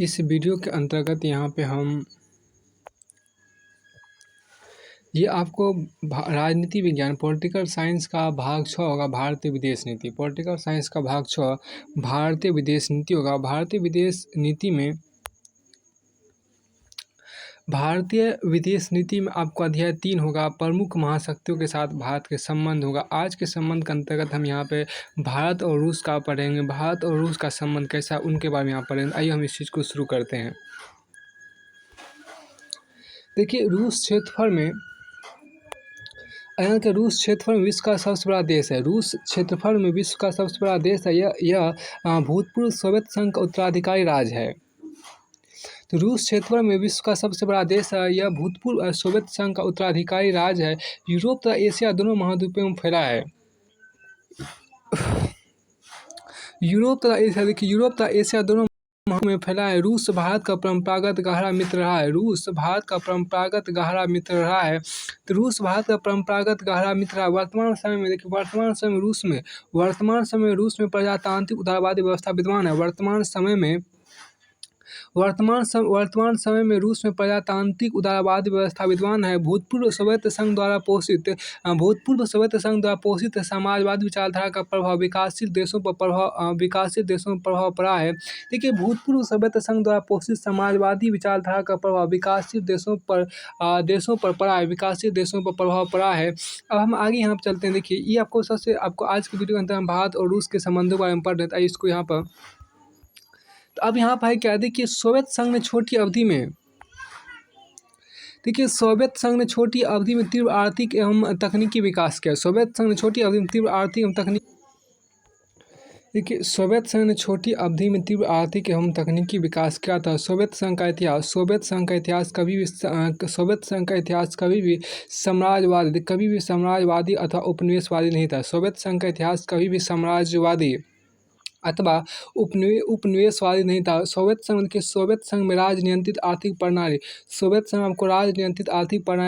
इस वीडियो के अंतर्गत यहाँ पे हम ये आपको राजनीति विज्ञान पॉलिटिकल साइंस का भाग 6 होगा, भारतीय विदेश नीति। पॉलिटिकल साइंस का भाग 6 भारतीय विदेश नीति होगा। भारतीय विदेश नीति में आपको अध्याय 3 होगा, प्रमुख महाशक्तियों के साथ भारत के संबंध होगा। आज के संबंध के अंतर्गत हम यहाँ पे भारत और रूस का पढ़ेंगे। भारत और रूस का संबंध कैसा, उनके बारे में यहाँ पढ़ेंगे। आइए हम इस चीज़ को शुरू करते हैं। देखिए, रूस क्षेत्रफल में विश्व का सबसे बड़ा देश है। रूस क्षेत्रफल में विश्व का सबसे बड़ा देश है। यह भूतपूर्व सोवियत संघ का उत्तराधिकारी राज्य है। तो रूस क्षेत्रफल में विश्व का सबसे बड़ा देश है। यह भूतपूर्व सोवियत संघ का उत्तराधिकारी राज्य है। यूरोप तथा एशिया दोनों महाद्वीपों में फैला है। यूरोप तथा एशिया दोनों में फैला है। रूस भारत का परंपरागत गहरा मित्र रहा है। तो रूस भारत का परंपरागत गहरा मित्र रहा है। वर्तमान समय में देखिए, वर्तमान समय में रूस में प्रजातांत्रिक उदारवादी व्यवस्था विद्यमान है। वर्तमान समय में रूस में प्रजातांत्रिक उदारवादी व्यवस्था विद्यमान है। भूतपूर्व सोवियत संघ द्वारा पोषित समाजवादी विचारधारा का प्रभाव विकासशील देशों पर प्रभाव पड़ा है। देखिए, भूतपूर्व सोवियत संघ द्वारा पोषित समाजवादी विचारधारा का प्रभाव विकासशील देशों पर प्रभाव पड़ा है। अब हम आगे यहाँ पर चलते हैं। देखिए, ये आपको आज की वीडियो के अंदर हम भारत और रूस के संबंधों के बारे में पढ़ रहे थे। इसको यहाँ पर तो अब यहाँ पर है क्या, देखिए, सोवियत संघ ने छोटी अवधि में तीव्र आर्थिक एवं तकनीकी विकास किया। सोवियत संघ ने छोटी अवधि में तीव्र आर्थिक एवं तकनीकी विकास किया था। सोवियत संघ का इतिहास कभी भी साम्राज्यवादी अथवा उपनिवेशवादी नहीं था। सोवियत संघ का इतिहास कभी भी साम्राज्यवादी अथवा उपनिवेशवादी नहीं था। सोवियत संघ में राज नियंत्रित आर्थिक प्रणाली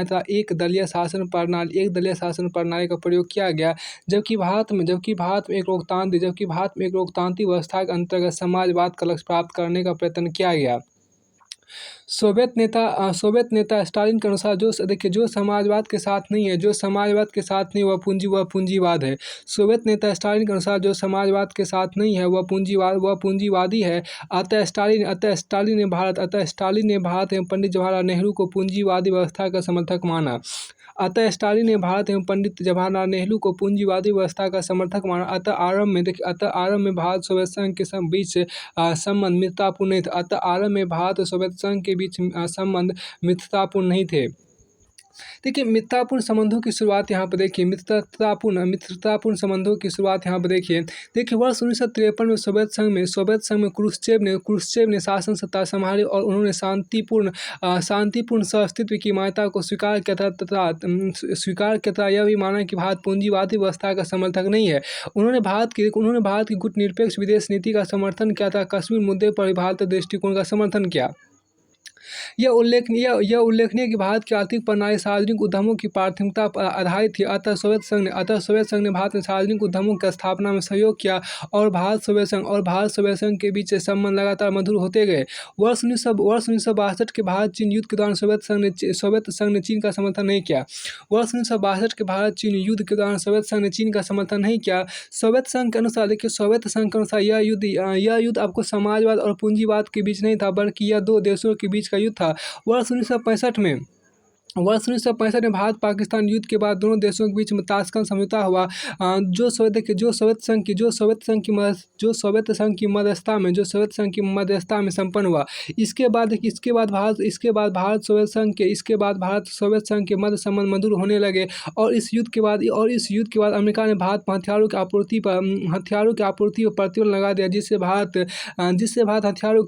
तथा एक दलीय शासन प्रणाली का प्रयोग किया गया। जबकि भारत में एक लोकतांत्रिक व्यवस्था के अंतर्गत समाजवाद का लक्ष्य प्राप्त करने का प्रयत्न किया गया। सोवियत नेता स्टालिन के अनुसार जो समाजवाद के साथ नहीं वह पूंजीवाद है। सोवियत नेता स्टालिन के अनुसार जो समाजवाद के साथ नहीं है वह पूंजीवादी है। अतः स्टालिन ने भारत एवं पंडित जवाहरलाल नेहरू को पूंजीवादी व्यवस्था का समर्थक माना। अतः आरंभ में भारत सोवियत संघ के बीच संबंध मित्रतापूर्ण नहीं थे। देखिए, मित्रतापूर्ण संबंधों की शुरुआत यहाँ पर देखिए। देखिए, वर्ष 1953 में सोवियत संघ में क्रुश्चेव ने शासन सत्ता संभाली और उन्होंने शांतिपूर्ण सहअस्तित्व की मान्यता को स्वीकार किया था। यह भी माना कि भारत पूंजीवादी व्यवस्था का समर्थक नहीं है। उन्होंने भारत की गुटनिरपेक्ष विदेश नीति का समर्थन किया था। कश्मीर मुद्दे पर भारतीय दृष्टिकोण का समर्थन किया। यह उल्लेखनीय कि भारत की आर्थिक प्रणाली सार्वजनिक उद्यमों की प्राथमिकता पर आधारित थी। अतः सोवियत संघ ने भारत में सार्वजनिक उद्यमों की स्थापना में सहयोग किया और भारत सोवियत संघ के बीच संबंध लगातार मधुर होते गए। वर्ष 1962 के भारत चीन युद्ध के दौरान सोवियत संघ ने चीन का समर्थन नहीं किया। सोवियत संघ के अनुसार यह युद्ध आपको समाजवाद और पूंजीवाद के बीच नहीं था, बल्कि यह दो देशों के बीच का युद्ध था। वर्ष 1965 में भारत पाकिस्तान युद्ध के बाद दोनों देशों के बीच ताशकंद समझौता हुआ, जो सोवियत संघ की मध्यस्थता में संपन्न हुआ। इसके बाद भारत सोवियत संघ के मध्य संबंध मधुर होने लगे और इस युद्ध के बाद अमेरिका ने भारत पर हथियारों की आपूर्ति पर प्रतिबंध लगा दिया, जिससे भारत हथियारों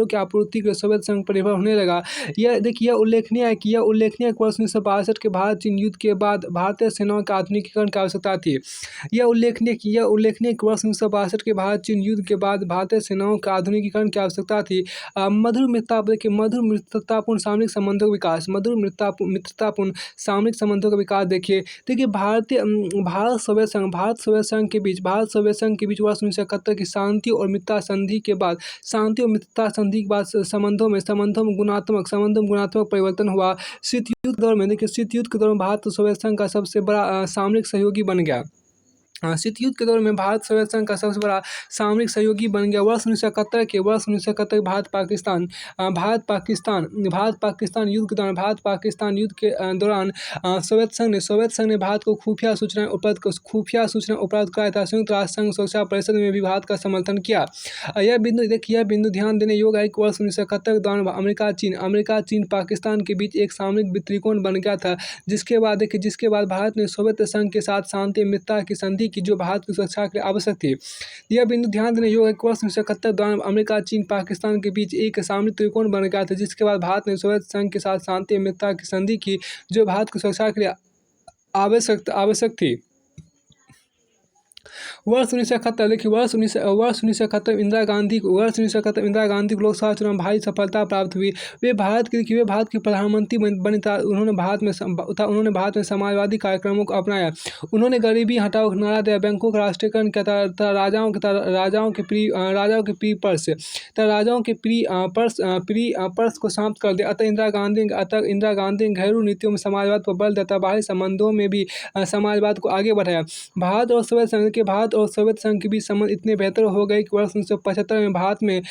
की आपूर्ति के सोवियत संघ पर निर्भर होने लगा। यह देखिए, यह उल्लेखनीय है कि वर्ष 1962 के भारत चीन युद्ध के बाद भारतीय सेनाओं के आधुनिकीकरण की आवश्यकता थी। यह उल्लेखनीय कि वर्ष 1962 के भारत चीन युद्ध के बाद भारतीय सेनाओं के आधुनिकीकरण की आवश्यकता थी। मधुर मित्रतापूर्ण सामरिक संबंधों का विकास। मित्रतापूर्ण सामरिक संबंधों का विकास देखिए भारत सोवियत संघ के बीच वर्ष 1971 की शांति और मित्रता संधि के बाद संबंधों में गुणात्मक परिवर्तन हुआ। शीत युद्ध के दौरान भारत सोवियत संघ का सबसे बड़ा सामरिक सहयोगी बन गया। शीत युद्ध के दौर में भारत सोवियत संघ का सबसे बड़ा सामरिक सहयोगी बन गया। वर्ष 1971 भारत पाकिस्तान युद्ध के दौरान सोवियत संघ ने भारत को खुफिया सूचना उपलब्ध कराया था। संयुक्त राष्ट्र संघ सुरक्षा परिषद में भी भारत का समर्थन किया। यह बिंदु ध्यान देने योग्य है कि वर्ष 1971 के दौरान अमेरिका चीन पाकिस्तान के बीच एक सामरिक त्रिकोण बन गया था, जिसके बाद भारत ने सोवियत संघ के साथ शांति मित्रता की संधि की, जो भारत की सुरक्षा के लिए आवश्यक थी। यह बिंदु ध्यान देने योग्य है कि वर्ष 1971 के दौरान अमेरिका चीन पाकिस्तान के बीच एक सामरिक त्रिकोण बन गया था, जिसके बाद भारत ने सोवियत संघ के साथ शांति मित्रता की संधि की, जो भारत की सुरक्षा के लिए आवश्यक थी। वर्ष 1971 में इंदिरा गांधी को लोकसभा चुनाव में भारी सफलता प्राप्त हुई। वे भारत की प्रधानमंत्री बनी तथा उन्होंने भारत में समाजवादी कार्यक्रमों को अपनाया। उन्होंने गरीबी हटाओ नारा दिया, बैंकों का राष्ट्रीयकरण किया तथा राजाओं के पर्स को समाप्त कर दिया। अतः इंदिरा गांधी ने घरेलू नीतियों में समाजवाद पर बल देता बाहरी संबंधों में भी समाजवाद को आगे बढ़ाया। भारत और सोवियत संघ के बीच संबंध इतने बेहतर हो गए कि वर्ष 1975 में भारत में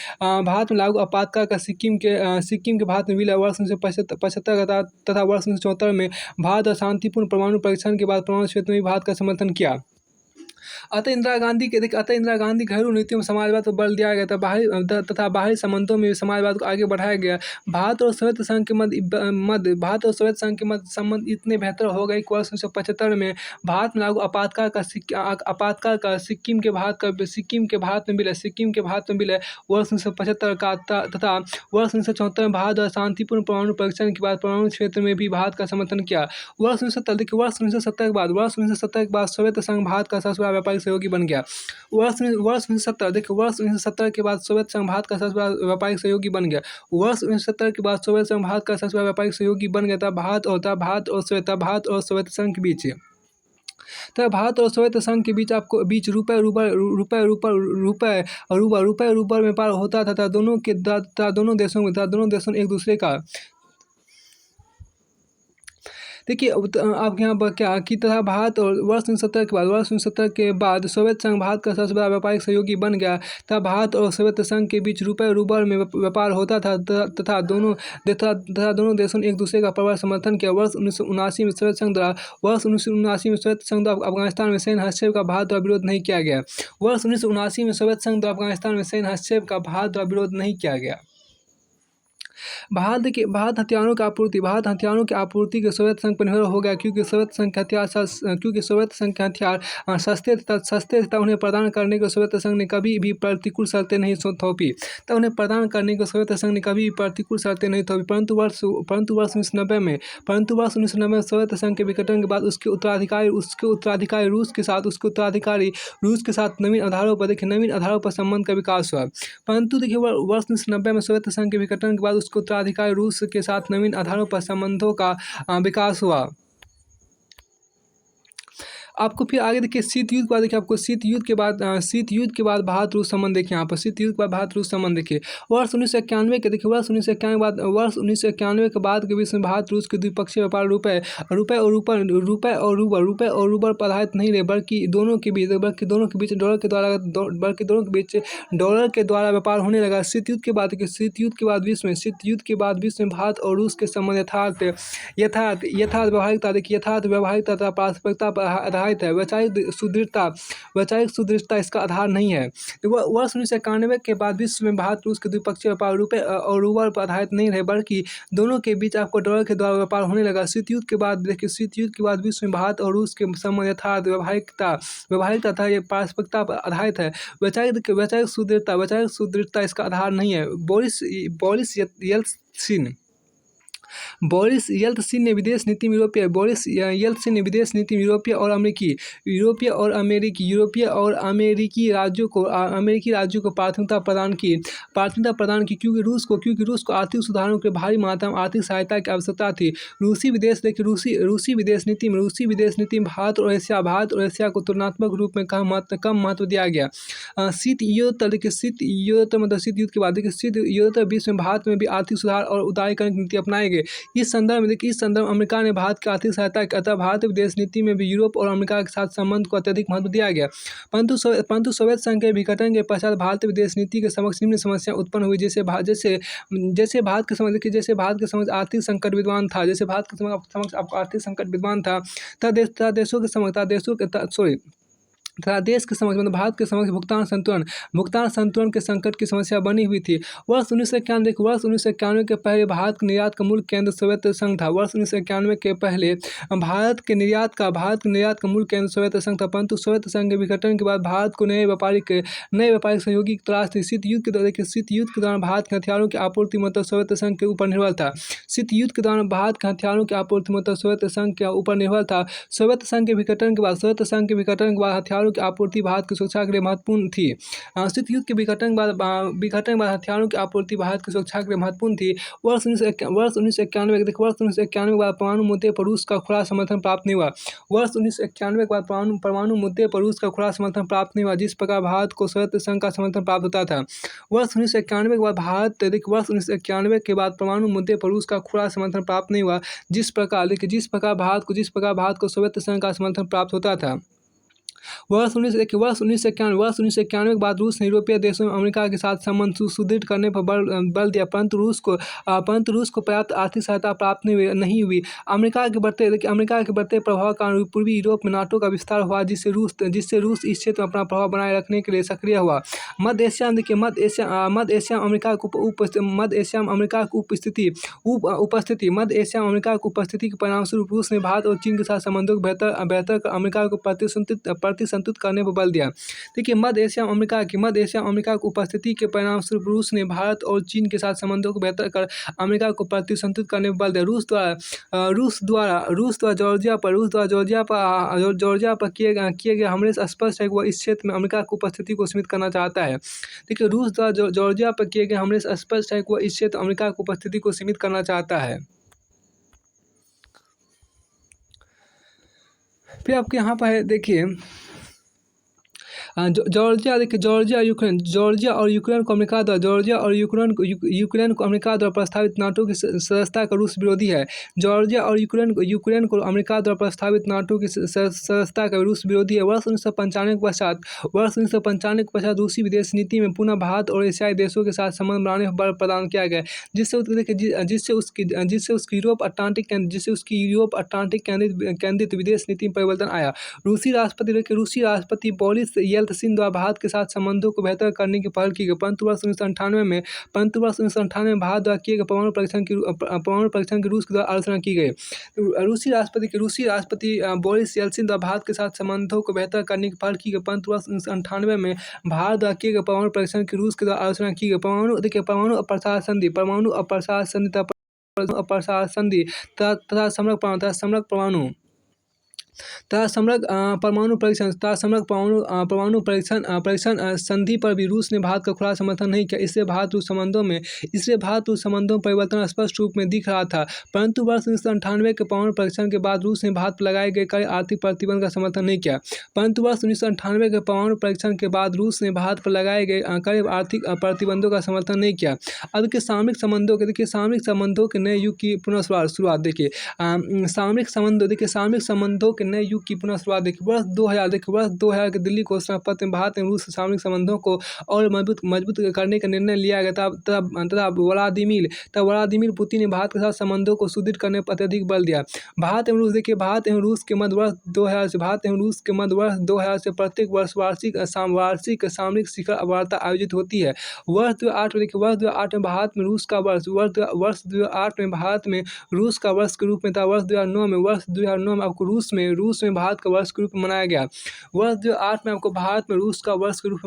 लागू आपातकाल का सिक्किम के भारत में विलय। वर्ष 1975 तथा वर्ष 1974 में भारत और शांतिपूर्ण परमाणु परीक्षण के बाद परमाणु क्षेत्र में भी भारत का समर्थन किया। अतः इंदिरा गांधी घरेलू नीतियों में समाजवाद पर बल दिया गया तथा बाहरी संबंधों में समाजवाद को आगे बढ़ाया गया। भारत और सोवियत संघ के मध्य संबंध इतने बेहतर हो गए कि वर्ष 1975 में भारत में लागू आपातकाल का सिक्किम के भारत में विलय। वर्ष 1975 का तथा वर्ष 1974 में भारत और शांतिपूर्ण परमाणु परीक्षण के बाद परमाणु क्षेत्र में भी भारत का समर्थन किया। वर्ष 1970 के बाद सोवियत संघ भारत का सबसे बड़ा व्यापारिक सहयोगी बन गया। वर्ष 1970 के बाद सोवियत संघ भारत का सबसे बड़ा व्यापारिक सहयोगी बन गया। वर्ष 1970 के बाद सोवियत संघ भारत का सबसे बड़ा व्यापारिक सहयोगी बन गया था। भारत और सोवियत संघ के बीच रुपए व्यापार होता था। दोनों देशों ने एक दूसरे का देखिए आप यहाँ पर क्या कि तथा भारत और वर्ष 1970 के बाद सोवियत संघ भारत का सबसे बड़ा व्यापारिक सहयोगी बन गया तथा भारत और सोवियत संघ के बीच रुपए रूबल में व्यापार होता था तथा दोनों देशों ने एक दूसरे का परस्पर समर्थन किया। वर्ष 1979 में सोवियत संघ द्वारा अफगानिस्तान में सैन्य हस्तक्षेप का भारत द्वारा विरोध नहीं किया गया। वर्ष 1979 में सोवियत संघ द्वारा अफगानिस्तान में सैन्य हस्तक्षेप का भारत द्वारा विरोध नहीं किया गया। भारत हथियारों की आपूर्ति के सोवियत संघ पर निर्भर हो गया, क्योंकि सोवियत संघ के हथियार सस्ते तथा उन्हें प्रदान करने को सोवियत संघ ने कभी भी प्रतिकूल शर्तें नहीं थोपी। परंतु वर्ष 1990 में सोवियत संघ के विघटन के बाद उसके उत्तराधिकारी रूस के साथ नवीन आधारों पर संबंध का विकास हुआ। परंतु देखिए वर्ष 1990 में सोवियत संघ के विघटन के बाद उसके उत्तराधिकारी रूस के साथ नवीन आधारों पर संबंधों का विकास हुआ। आपको फिर आगे देखिए शीत युद्ध के बाद आपको शीत युद्ध के बाद भारत रूस संबंध देखिए। यहाँ पर शीत युद्ध के बाद भारत रूस संबंध देखिए। वर्ष 1991 के बाद के बीच में भारत रूस के द्विपक्षीय व्यापार रुपए और रूबल पर आधारित नहीं रहे, बल्कि दोनों के बीच डॉलर के द्वारा व्यापार होने लगा। शीत युद्ध के बाद विश्व में भारत और रूस के संबंध यथार्थ व्यवहारिकता तथा पारस्परिकता पर आधारित है। वैचारिक सुदृढ़ता इसका आधार नहीं है। वर्ष 1991 के बाद विश्व में भारत रूस के द्विपक्षीय व्यापार रुपए और रूबल पर आधारित नहीं रहे, बल्कि दोनों के बीच आपको डॉलर के द्वारा व्यापार होने लगा। शीत युद्ध के बाद विश्व में भारत और रूस के संबंध यथार्थ व्यवहारिकता तथा ये पारस्परिकता पर आधारित है। वैचारिक सुदृढ़ता इसका आधार नहीं है। बोरिस येल्त्सिन बोरिस येल्त्सिन ने विदेश नीति में बोरिस येल्त्सिन ने विदेश नीति में यूरोपीय और अमेरिकी राज्यों को प्राथमिकता प्रदान की क्योंकि रूस को आर्थिक सुधारों के भारी मात्रा में आर्थिक सहायता की आवश्यकता थी। रूसी विदेश नीति में भारत और एशिया को तुलनात्मक रूप में कम महत्व दिया गया। शीत युद्ध के बाद शीत युद्ध बीच में भारत में भी आर्थिक सुधार और उदारीकरण की नीति अपनाए गए। इस संदर्भ में अमेरिका ने भारत की आर्थिक सहायता की, अतः भारतीय विदेश नीति में भी यूरोप और अमेरिका के साथ संबंध को अत्यधिक महत्व दिया गया। परंतु सोवियत संघ के विघटन के पश्चात भारतीय विदेश नीति के समक्ष निम्न समस्या उत्पन्न हुई। जैसे भारत के समक्ष आर्थिक संकट विद्यमान था तथा देश के समक्ष भारत के समक्ष भुगतान संतुलन के संकट की समस्या बनी हुई थी। वर्ष 1991 के पहले भारत के निर्यात का मूल केंद्र सोवियत संघ था। वर्ष 1991 के पहले भारत के निर्यात का मूल केंद्र सोवियत संघ था, परंतु सोवियत संघ के विघटन के बाद भारत को नए व्यापारिक सहयोगी की तलाश थी। शीत युद्ध के दौरान भारत के हथियारों की आपूर्ति मतलब सोवियत संघ के ऊपर निर्भर था। सोवियत संघ के विघटन के बाद हथियारों की आपूर्ति भारत की सुरक्षा के लिए महत्वपूर्ण थी। शीत युद्ध के विघटन के बाद हथियारों की आपूर्ति भारत की सुरक्षा के लिए महत्वपूर्ण थी। वर्ष 1991 के बाद परमाणु मुद्दे पर रूस का खुला समर्थन प्राप्त नहीं हुआ। वर्ष 1991 के बाद परमाणु मुद्दे पर रूस का खुला समर्थन प्राप्त नहीं हुआ, जिस प्रकार भारत को सोवियत संघ का समर्थन प्राप्त होता था। वर्ष 1991 के बाद परमाणु मुद्दे पर रूस का खुला समर्थन प्राप्त नहीं हुआ, जिस प्रकार भारत को सोवियत संघ का समर्थन प्राप्त होता था। वर्ष 1991 के बाद रूस ने यूरोपीय देशों में अमेरिका के साथ संबंध सुदृढ़ करने पर बल दिया, परंतु रूस को पर्याप्त आर्थिक सहायता प्राप्त नहीं हुई। अमेरिका के बढ़ते प्रभाव के कारण पूर्वी यूरोप में नाटो का विस्तार हुआ, जिससे रूस इस क्षेत्र में अपना प्रभाव बनाए रखने के लिए सक्रिय हुआ। मध्य एशिया में अमेरिका की उपस्थिति के परिणामस्वरूप रूस ने भारत और चीन के साथ संबंधों को बेहतर कर अमेरिका को संतुलित करने पर बल दिया। देखिए, मध्य एशिया में अमेरिका की उपस्थिति के परिणामस्वरूप रूस ने भारत और चीन के साथ संबंधों को बेहतर कर अमेरिका को संतुलित करने पर बल दिया। रूस द्वारा जॉर्जिया पर किए गए हमले से स्पष्ट है कि वह इस क्षेत्र में अमेरिका की उपस्थिति को सीमित करना चाहता है। देखिए, रूस द्वारा जॉर्जिया पर किए गए हमले से स्पष्ट है कि वह इस क्षेत्र में अमेरिका की उपस्थिति को सीमित करना चाहता है। फिर आपके यहाँ पर है, देखिए जॉर्जिया और यूक्रेन को अमेरिका द्वारा प्रस्तावित नाटो की सदस्यता का रूस विरोधी है। जॉर्जिया और यूक्रेन को अमेरिका द्वारा प्रस्तावित नाटो की सदस्यता का रूस विरोधी है। वर्ष 1995 के पश्चात रूसी विदेश नीति में पुनः भारत और एशियाई देशों के साथ संबंध बनाने पर बल प्रदान किया गया, जिससे उसकी यूरोप अटलांटिक केंद्रित विदेश नीति में परिवर्तन आया। रूसी राष्ट्रपति बोरिस येल्त्सिन द्वारा भारत के साथ संबंधों को बेहतर करने की पहल की गई, परंतु वर्ष 1998 में भारत द्वारा किए गए परमाणु परीक्षण की रूस द्वारा आलोचना की गई। रूसी राष्ट्रपति बोरिस येल्त्सिन द्वारा भारत के साथ संबंधों को बेहतर करने की पहल की गई, परंतु वर्ष 1998 में भारत द्वारा किए गए परमाणु परीक्षण की रूस द्वारा आलोचना की गई। परमाणु अप्रसार संधि तथा समग्र परमाणु परीक्षण संधि पर भी रूस ने भारत का खुला समर्थन नहीं किया। इससे भारत रूस संबंधों में परिवर्तन स्पष्ट रूप में दिख रहा था। परंतु वर्ष 1998 के परमाणु परीक्षण के बाद रूस ने भारत पर लगाए गए कड़े आर्थिक प्रतिबंध का समर्थन नहीं किया। परंतु वर्ष 1998 के परमाणु परीक्षण के बाद रूस ने भारत पर लगाए गए कड़े आर्थिक प्रतिबंधों का समर्थन नहीं किया। अब के सामरिक संबंधों के नए युग की पुनः शुरुआत देखिए। सामरिक संबंधों के नए युग की पुनः शुरुआत देखिए। वर्ष 2000 के दिल्ली घोषणा पत्र में भारत एवं रूस सामरिक संबंधों को और मजबूत करने का निर्णय लिया गया था। तथा व्लादिमीर पुतिन ने भारत के साथ संबंधों को सुदृढ़ करने पर अत्यधिक बल दिया। भारत एवं रूस के मध्य वर्ष 2000 से प्रत्येक वर्ष वार्षिक सामरिक शिखर वार्ता आयोजित होती है। वर्ष 2008 में भारत में रूस का वर्ष के रूप में था। वर्ष 2009 में आपको रूस में रूस में भारत का वर्ष के रूप में मनाया गया। वर्ष 2008 में आपको भारत में रूस का वर्ष के रूप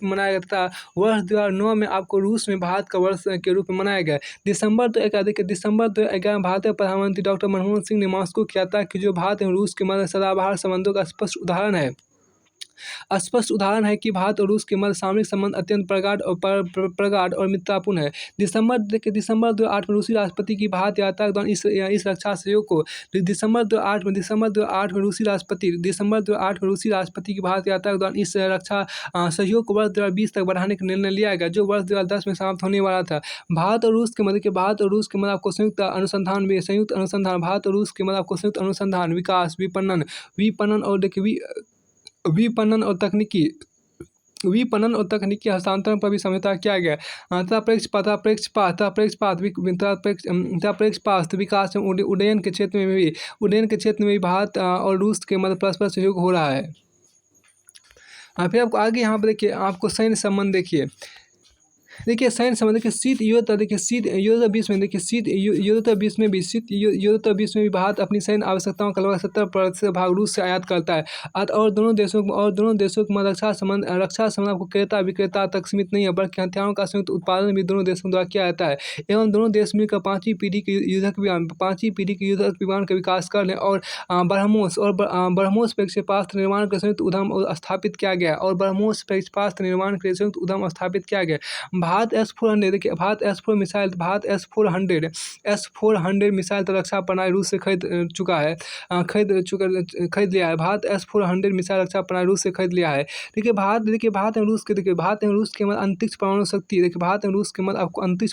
में मनाया गया तथा वर्ष 2009 में आपको रूस में भारत का वर्ष के रूप में मनाया गया। दिसंबर 2011 में भारतीय प्रधानमंत्री डॉक्टर मनमोहन सिंह ने मॉस्को की यात्रा की, जो भारत एवं रूस के मध्य सदाबहार संबंधों का स्पष्ट उदाहरण है कि भारत और रूस के मध्य सामरिक संबंध अत्यंत प्रगाढ़ और मित्रतापूर्ण है। दिसंबर 2008 में रूसी राष्ट्रपति की भारत यात्रा के दौरान इस रक्षा सहयोग को दिसंबर 2008 में रूसी राष्ट्रपति की भारत यात्रा के दौरान इस रक्षा सहयोग को वर्ष 2020 तक बढ़ाने का निर्णय लिया गया, जो वर्ष 2010 में समाप्त होने वाला था। भारत और रूस के मध्य आपको संयुक्त अनुसंधान, विकास, विपणन और तकनीकी हस्तांतरण पर भी समझौता किया गया। अंतरिक्ष विकास एवं उड्डयन के क्षेत्र में भी भारत और रूस के मध्य परस्पर सहयोग हो रहा है। फिर आपको आगे यहाँ पर देखिए, आपको सैन्य संबंध सैन्य संबंध शीत युद्धोत्तर बीच में भी भारत अपनी सैन्य आवश्यकताओं का लगभग 70% भाग रूस से आयात करता है। और दोनों देशों के मध्य रक्षा संबंध आपको क्रेता विक्रेता तक सीमित नहीं है, बल्कि हथियारों का संयुक्त उत्पादन भी दोनों देशों द्वारा किया जाता है। एवं दोनों देश मिलकर पाँचवीं पीढ़ी के युद्धक विमान का विकास कर लें और ब्रह्मोस प्रक्षेपास्त्र निर्माण का संयुक्त उद्यम स्थापित किया गया भारत S-400 मिसाइल रक्षा प्रणाली रूस से खरीद लिया है। भारत S-400 मिसाइल रक्षा प्रणाली रूस से खरीद लिया है। भारत एवं रूस के मध्य अंतरिक्ष परमाणु शक्ति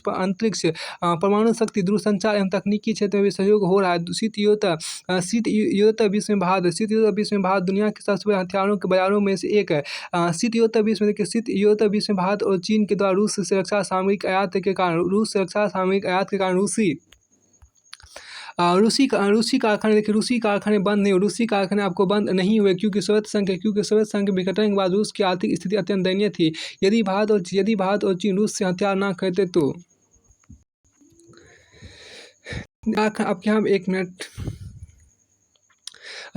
अंतरिक्ष परमाणु शक्ति, दूरसंचार एवं तकनीकी क्षेत्र में भी सहयोग हो रहा है। शीत युद्धोत्तर विश्व में भारत दुनिया के सबसे बड़े हथियारों के बाजारों में से एक है। शीत युद्धोत्तर विश्व में भारत और चीन के द्वारा रूस से रक्षा सामरिक आयात के कारण रूसी कारखाने आपको बंद नहीं हुए, क्योंकि सोवियत संघ के विघटन के बाद रूस की आर्थिक स्थिति अत्यंत दयनीय थी। यदि भारत और चीन रूस से हथियार न खरीदते तो आपके यहाँ एक मिनट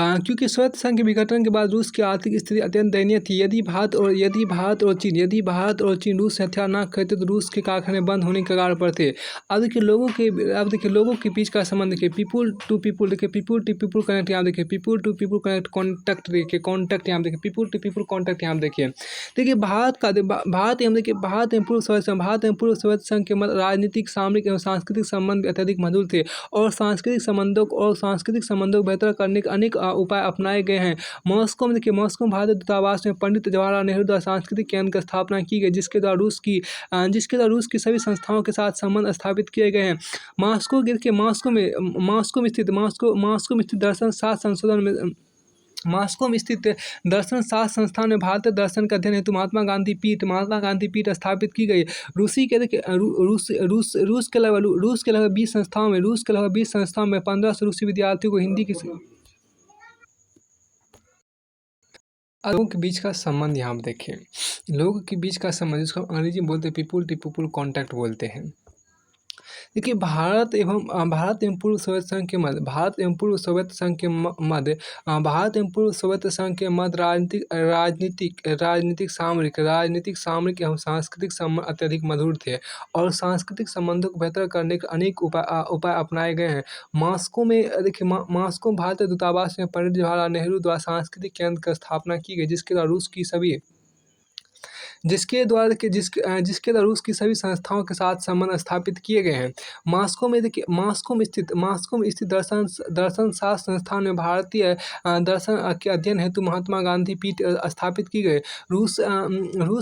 क्योंकि सोवियत संघ के विघटन के बाद रूस की आर्थिक स्थिति अत्यंत दयनीय थी। यदि भारत और चीन रूस से हथियार न खरीदते तो रूस के कारखाने बंद होने के कगार पर थे। अब देखिए लोगों के बीच का संबंध देखिए, पीपुल टू पीपुल कनेक्ट यहाँ देखिए, people to people connect contact देखिए, पीपुल टू पीपुल कॉन्टैक्ट यहाँ देखिए भारत एवं पूर्व सोवियत संघ के मध्य राजनीतिक, सामरिक एवं सांस्कृतिक संबंध अत्यधिक मधुर थे और सांस्कृतिक संबंधों को बेहतर करने के अनेक उपाय अपनाए गए हैं। मॉस्को में भारतीय दूतावास में पंडित जवाहरलाल नेहरू द्वारा सांस्कृतिक केंद्र की स्थापना की गई, जिसके द्वारा रूस की सभी संस्थाओं के साथ संबंध स्थापित किए गए हैं। मॉस्को में स्थित दर्शन शास्त्र संस्थान में भारतीय दर्शन के अध्ययन हेतु महात्मा गांधी पीठ स्थापित की गई। रूस के लगभग 20 संस्थाओं में 1500 रूसी विद्यार्थियों को हिंदी की लोगों के बीच का संबंध यहाँ पर देखिए, लोगों के बीच का संबंध जिसको अंग्रेजी में बोलते हैं पीपुल टू पीपुल कॉन्टैक्ट बोलते हैं। देखिए भारत एवं पूर्व सोवियत संघ के मध्य राजनीतिक, सामरिक एवं सांस्कृतिक संबंध अत्यधिक मधुर थे और सांस्कृतिक संबंधों को बेहतर करने के अनेक उपाय अपनाए गए हैं। मॉस्को में भारतीय दूतावास में पंडित जवाहरलाल नेहरू द्वारा सांस्कृतिक केंद्र की स्थापना की गई, जिसके द्वारा रूस की सभी संस्थाओं के साथ संबंध स्थापित किए गए हैं। मॉस्को में स्थित दर्शन शास्त्र संस्थान में भारतीय दर्शन के अध्ययन हेतु महात्मा गांधी पीठ स्थापित की गई। रूस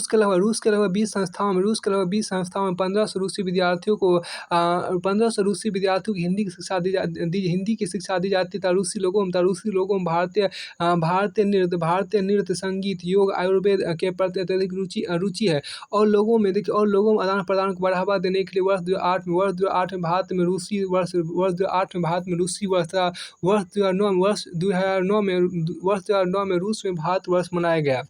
के लगभग 20 संस्थाओं में 1500 रूसी विद्यार्थियों को हिंदी की शिक्षा दी जाती है। रूसी लोगों में भारतीय नृत्य, संगीत, योग, आयुर्वेद के प्रति अत्यधिक रुचि है और लोगों में आदान प्रदान को बढ़ावा देने के लिए वर्ष 2008 में भारत में रूसी वर्ष तथा वर्ष 2009 में रूस में भारत वर्ष मनाया गया।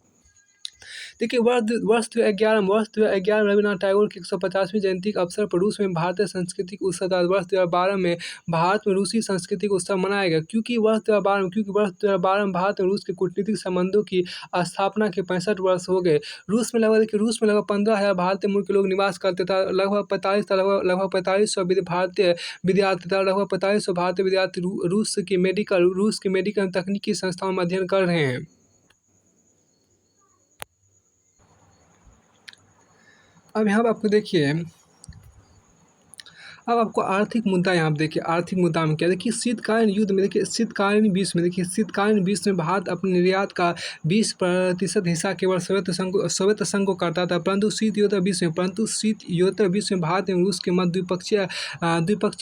देखिए वर्ष 2011 में रवीन्द्रनाथ टैगोर की 150वीं जयंती के अवसर पर रूस में भारतीय सांस्कृतिक उत्सव तथा वर्ष 2012 में भारत में रूसी सांस्कृतिक उत्सव मनाया गया। क्योंकि वर्ष 2012 में भारत और रूस के कूटनीतिक संबंधों की स्थापना के 65 वर्ष हो गए। रूस में लगभग 15,000 भारतीय मूल के लोग निवास करते थे। लगभग 4500 भारतीय विद्यार्थी तथा लगभग 4500 भारतीय विद्यार्थी रूस की मेडिकल एवं तकनीकी संस्थाओं में अध्ययन कर रहे हैं। अब यहाँ पर आपको देखिए, अब आपको आर्थिक मुद्दा यहाँ पे देखिए, आर्थिक मुद्दा में क्या देखिए, शीतकालीन विश्व में भारत अपने निर्यात का 20% हिस्सा केवल सोवियत संघ को करता था। परंतु शीतयोत्तर विश्व में भारत एवं रूस के मध्य द्विपक्षीय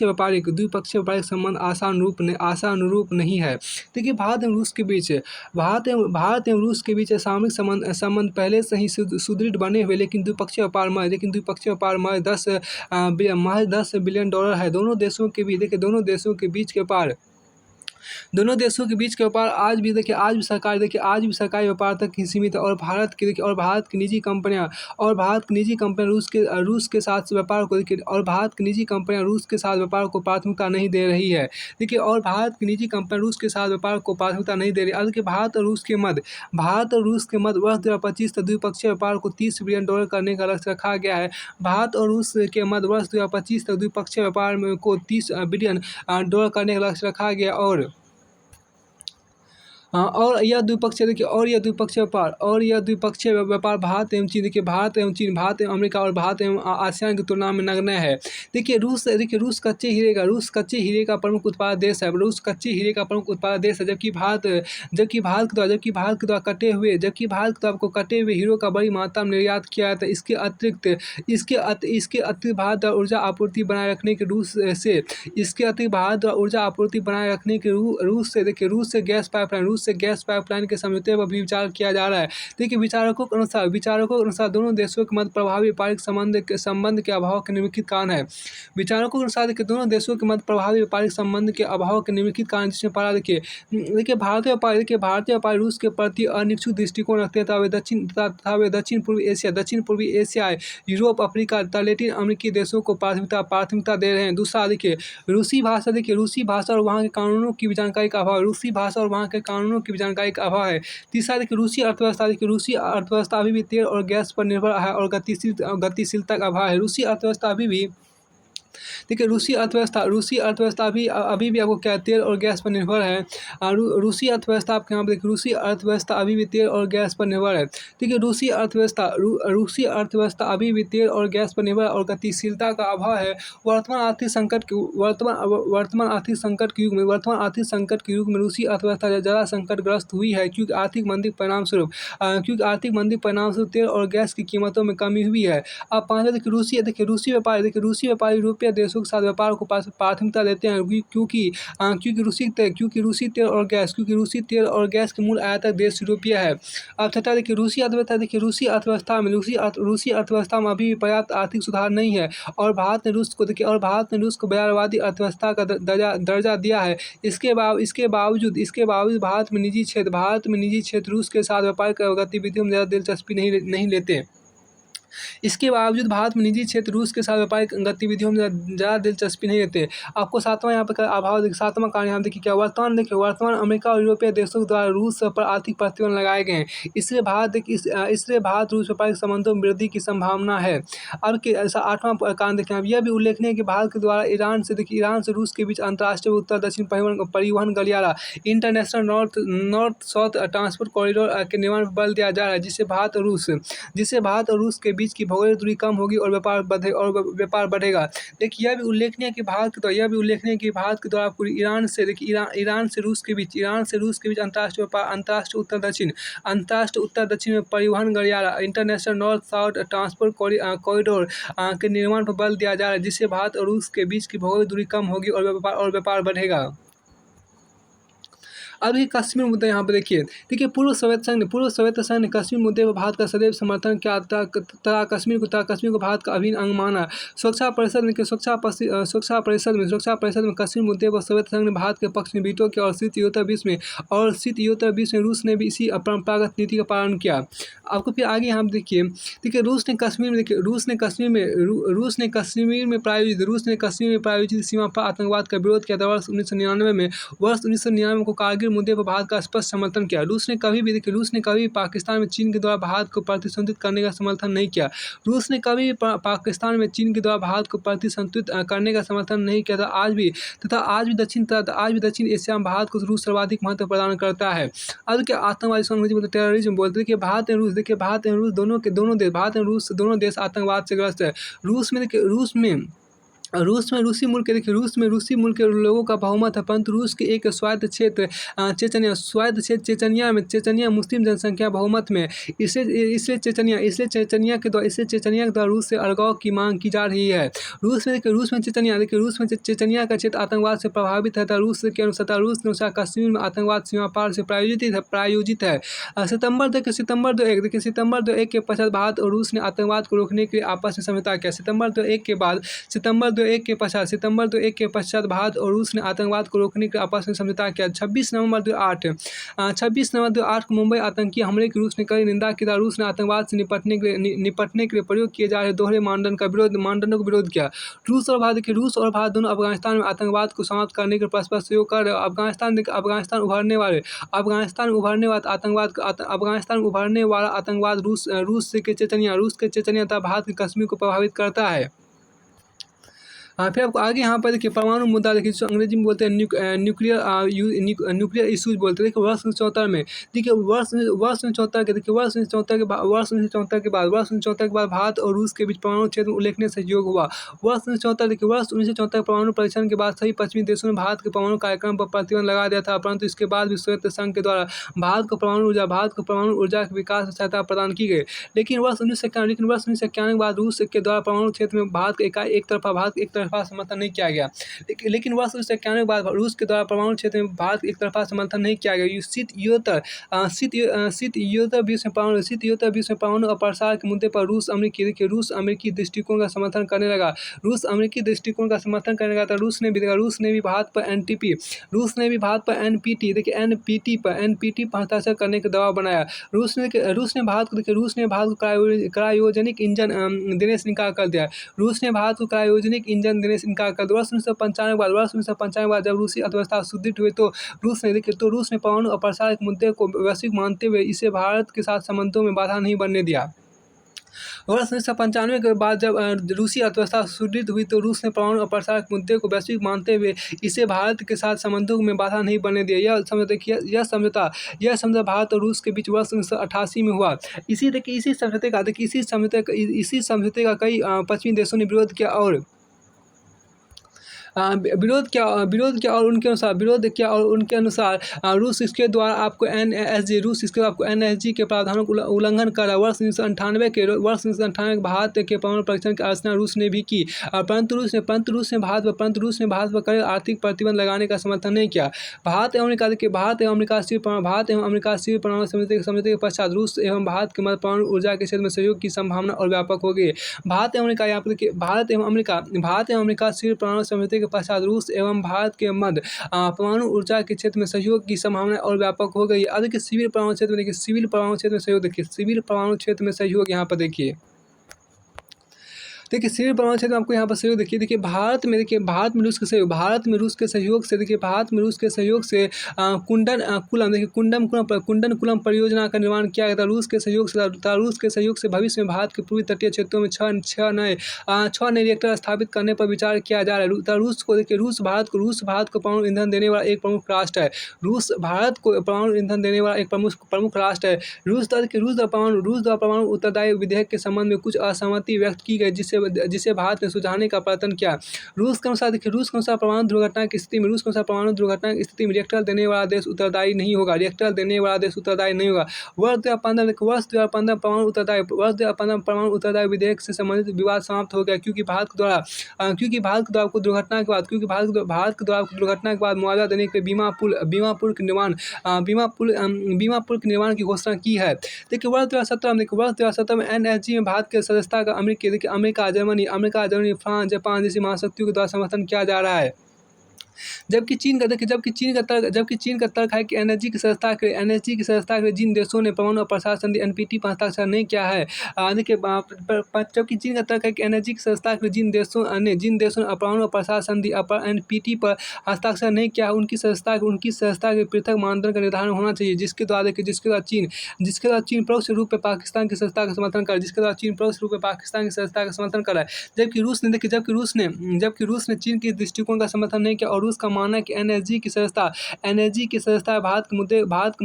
व्यापारिक संबंध आशानुरूप नहीं है। देखिए भारत एवं रूस के बीच सामरिक संबंध पहले से ही सुदृढ़ बने हुए, लेकिन द्विपक्षीय व्यापार में महज $10 बिलियन है। दोनों देशों के बीच के व्यापार आज भी सरकारी व्यापार तक ही सीमित है। और भारत की निजी कंपनियां रूस के साथ व्यापार को प्राथमिकता नहीं दे रही है। देखिए, और भारत की निजी कंपनियां रूस के साथ व्यापार को प्राथमिकता नहीं दे रही। हालांकि भारत और रूस के मध्य वर्ष 2025 तक द्विपक्षीय व्यापार को $30 बिलियन करने का लक्ष्य रखा गया है। भारत और रूस के मध्य वर्ष 2025 तक द्विपक्षीय व्यापार को $30 बिलियन करने का लक्ष्य रखा गया। और यह द्विपक्षीय व्यापार भारत एवं अमेरिका और भारत एवं आसियान की तुलना में नगण्य है। देखिए रूस कच्चे हीरे का प्रमुख उत्पादक देश है। जबकि भारत के द्वारा कटे हुए हीरो का बड़ी मात्रा में निर्यात किया जाता है। इसके अतिरिक्त भारत द्वारा ऊर्जा आपूर्ति बनाए रखने के रूस से गैस पाइपलाइन के समझौते पर भी विचार किया जा रहा है। देखिए विचारकों के अनुसार दोनों देशों के मध्य प्रभावी व्यापारिक संबंध के अभाव के निम्नलिखित कारण है। जिसमें पहला देखिए भारतीय व्यापारी रूस के प्रति अनिच्छुक दृष्टिकोण रखते हैं तथा वे दक्षिण पूर्वी एशिया, यूरोप, अफ्रीका तथा लैटिन अमेरिकी देशों को प्राथमिकता दे रहे हैं। दूसरा देखिए रूसी भाषा और वहाँ के कानूनों की जानकारी का अभाव है। तीसरा देखिए रूसी अर्थव्यवस्था अभी भी तेल और गैस पर निर्भर है और गतिशीलता का अभाव है। रूसी अर्थव्यवस्था अभी भी आपको क्या तेल और गैस पर निर्भर है। रूसी अर्थव्यवस्था अभी भी तेल और गैस पर निर्भर है। देखिए रूसी अर्थव्यवस्था अभी भी तेल और गैस पर निर्भर और गतिशीलता का अभाव है। वर्तमान आर्थिक संकट के युग में रूसी अर्थव्यवस्था ज़्यादा संकटग्रस्त हुई है, क्योंकि आर्थिक मंदी के परिणामस्वरूप तेल और गैस की कीमतों में कमी हुई है। अब पाँचवा देखिए रूसी व्यापारी यूरोपीय देशों के साथ व्यापार को प्राथमिकता देते हैं, क्योंकि रूसी तेल और गैस के मूल आयातक देश यूरोपीय है। अब छठा देखिए रूसी अर्थव्यवस्था में अभी भी पर्याप्त आर्थिक सुधार नहीं है और भारत ने रूस को बाजारवादी अर्थव्यवस्था का दर्जा दिया है। इसके बावजूद भारत में निजी क्षेत्र रूस के साथ व्यापारिक गतिविधियों में ज़्यादा दिलचस्पी नहीं लेते। इसके बावजूद भारत में निजी क्षेत्र रूस के साथ व्यापारिक गतिविधियों में ज़्यादा दिलचस्पी नहीं लेते। आपको सातवां यहाँ पर अभाव सातवां कारण यहाँ देखिए क्या वर्तमान अमेरिका और यूरोपीय देशों द्वारा रूस पर आर्थिक प्रतिबंध लगाए गए हैं। इसलिए भारत रूस व्यापारिक संबंधों में वृद्धि की संभावना है। अब आठवां कारण देखें, अब यह भी उल्लेखनीय है कि भारत के द्वारा ईरान से रूस के बीच अंतर्राष्ट्रीय उत्तर दक्षिण परिवहन गलियारा international north south transport corridor के निर्माण पर बल दिया जा रहा है, जिससे भारत और रूस के बीच की भौगोलिक दूरी कम होगी और व्यापार बढ़ेगा। देखिए यह भी उल्लेखनीय है कि भारत के द्वारा पूरी ईरान से रूस के बीच अंतर्राष्ट्रीय उत्तर दक्षिण में परिवहन गलियारा international north south transport corridor के निर्माण पर बल दिया जा रहा है, जिससे भारत और रूस के बीच की भौगोलिक दूरी कम होगी और व्यापार बढ़ेगा। अब देखिए कश्मीर मुद्दा यहाँ पे देखिए पूर्व सोवियत संघ ने कश्मीर मुद्दे पर भारत का सदैव समर्थन किया तथा कश्मीर को भारत का अभिन्न अंग माना। सुरक्षा परिषद में कश्मीर मुद्दे पर सोवियत संघ ने भारत के पक्ष में वीटो किया और शीतयुद्ध बीच में रूस ने भी इसी अपरंपरागत नीति का पालन किया। आपको फिर आगे यहाँ पे देखिए रूस ने कश्मीर में प्रायोजित सीमा पर आतंकवाद का विरोध किया था। वर्ष 1999 को कारगिल मुद्दे पर भारत का स्पष्ट समर्थन किया। रूस ने कभी भी पाकिस्तान में चीन के द्वारा भारत को प्रतिशोधित करने का समर्थन नहीं किया। रूस ने कभी भी पाकिस्तान में चीन के द्वारा भारत को प्रतिशोधित करने का समर्थन नहीं किया था। आज भी दक्षिण एशिया में भारत को रूस सर्वाधिक महत्व प्रदान करता है। अब क्या आतंकवादी अंग्रेजी में टेररिज्म बोलते हैं। भारत एवं रूस दोनों देश आतंकवाद से ग्रस्त है। रूस में रूसी मुल्क के लोगों का बहुमत है, परंतु रूस के एक स्वायत्त क्षेत्र चेचनिया मुस्लिम जनसंख्या बहुमत में। इसलिए चेचनिया के द्वारा रूस से अलगाव की मांग की जा रही है। रूस में चेचनिया का क्षेत्र आतंकवाद से प्रभावित है। रूस के अनुसार कश्मीर में आतंकवाद सीमा पार से प्रायोजित है। सितंबर 2001 के पश्चात भारत और रूस ने आतंकवाद को रोकने के लिए आपस में समझौता किया। सितंबर 2001 के पश्चात भारत और रूस ने आतंकवाद को रोकने के लिए आपस में समझौता किया। 26 नवंबर 2008 को मुंबई आतंकी हमले की रूस ने कड़ी निंदा की। रूस ने आतंकवाद से निपटने के लिए प्रयोग किए जा रहे दोहरे मानदंडों का विरोध किया। रूस और भारत दोनों अफगानिस्तान में आतंकवाद को समाप्त करने के परस्पर सहयोग कर रहे हैं। अफगानिस्तान उभरने वाला आतंकवाद रूस के चेचनिया तथा भारत के कश्मीर को प्रभावित करता है। फिर आपको आगे यहाँ पर देखिए परमाणु मुद्दा देखिए, जो अंग्रेजी में बोलते हैं न्यूक्लियर इशूज बोलते हैं। देखिए वर्ष 1974 में वर्ष 1974 के बाद भारत और रूस के बीच परमाणु क्षेत्र में उल्लेखनीय सहयोग हुआ। वर्ष 1974 के परमाणु परीक्षण के बाद सभी पश्चिमी देशों ने भारत के परमाणु कार्यक्रम पर प्रतिबंध लगा दिया था, परंतु इसके बाद भी सोवियत संघ के द्वारा भारत को परमाणु ऊर्जा के विकास में सहायता प्रदान की गई। लेकिन वर्ष 1991 के बाद रूस के द्वारा परमाणु क्षेत्र में भारत एक तरफा समर्थन नहीं किया गया। लेकिन वर्ष 1991 के बाद रूस के द्वारा परमाणु क्षेत्र में भारत एक तरफा समर्थन नहीं किया गया। शीतयुद्ध बीच में परमाणु अप्रसार के मुद्दे पर रूस अमेरिकी दृष्टिकोण का समर्थन करने लगा। रूस ने भी भारत पर एनपीटी पर हस्ताक्षर करने का दबाव बनाया। रूस ने भारत को क्रायोजेनिक इंजन देने से इनकार कर दिया। वर्ष 1995 के बाद जब रूसी अर्थव्यवस्था सुदृढ़ हुई तो रूस ने परमाणु अप्रसार के मुद्दे को वैश्विक मानते हुए इसे भारत के साथ संबंधों में बाधा नहीं बनने दिया। वर्ष 1995 के बाद जब रूसी अर्थव्यवस्था सुदृढ़ हुई तो रूस ने परमाणु अप्रसार के मुद्दे को वैश्विक मानते हुए इसे भारत के साथ संबंधों में बाधा नहीं बनने दिया। यह समझौता भारत और रूस के बीच वर्ष 1988 में हुआ। इसी समझौते का कई पश्चिमी देशों ने विरोध किया और उनके अनुसार रूस इसके द्वारा आपको NSG के प्रावधानों का उल्लंघन कर रहा है। वर्ष 1998 के भारत के परमाणु परीक्षण की आलोचना रूस ने भी की, परंतु रूस ने भारत पर कड़े आर्थिक प्रतिबंध लगाने का समर्थन नहीं किया। भारत एवं अमेरिका सिविल परमाणु समझौते के पश्चात रूस एवं भारत के मध्य परमाणु ऊर्जा के क्षेत्र में सहयोग की संभावना और व्यापक हो गई। भारत एवं अमेरिका सिविल परमाणु समझौते के पश्चात रूस एवं भारत के मध्य परमाणु ऊर्जा के क्षेत्र में सहयोग की संभावना और व्यापक हो गई। अब देखिए सिविल परमाणु क्षेत्र में सहयोग यहाँ पर देखिए सिविल परमाणु क्षेत्र में आपको यहाँ पर सहयोग देखिए भारत में रूस के सहयोग से कुंडन परियोजना का निर्माण किया गया था। रूस के सहयोग से भविष्य में भारत के पूर्वी तटीय क्षेत्रों में 6 नए रिएक्टर स्थापित करने पर विचार किया जा रहा है। रूस भारत को परमाणु ईंधन देने वाला एक प्रमुख राष्ट्र है। रूस द्वारा परमाणु उत्तरदायी विधेयक के संबंध में कुछ असहमति व्यक्त की गई, जिसे भारत ने सुलझाने का प्रयत्न किया। रूस के अनुसार देखिए, रूस के अनुसार परमाणु दुर्घटना की स्थिति में रूस के अनुसार परमाणु दुर्घटना की स्थिति में रिएक्टर देने वाला देश उत्तरदायी नहीं होगा। रिएक्टर देने वाला देश उत्तरदायी नहीं होगा। वर्ष 2015 परमाणु उत्तरदायी विधेयक से संबंधित विवाद समाप्त हो गया, क्योंकि भारत के द्वारा आपको दुर्घटना के बाद मुआवजा देने के लिए बीमा पुल के निर्माण की घोषणा की है। देखिए वर्ष 2017 में NSG में भारत के सदस्यता का अमेरिका, जर्मनी, फ्रांस, जापान जैसी महाशक्तियों के द्वारा समर्थन किया जा रहा है। जबकि चीन का तर्क है कि एनएसजी की सदस्यता के लिए जिन देशों ने परमाणु प्रसार संधि NPT पर हस्ताक्षर नहीं किया है, देखिए जबकि चीन का तर्क है कि एनएसजी की सदस्यता के लिए जिन देशों ने परमाणु प्रसार संधि NPT पर हस्ताक्षर नहीं किया है, उनकी सदस्यता के पृथक मानदंड का निर्धारण होना चाहिए, जिसके द्वारा चीन परोक्ष रूप में पाकिस्तान की सदस्यता का समर्थन कर रहा है। जबकि रूस ने चीन के दृष्टिकोण का समर्थन नहीं किया, और रूस का मानना है कि एनएसजी की सदस्यता भारत के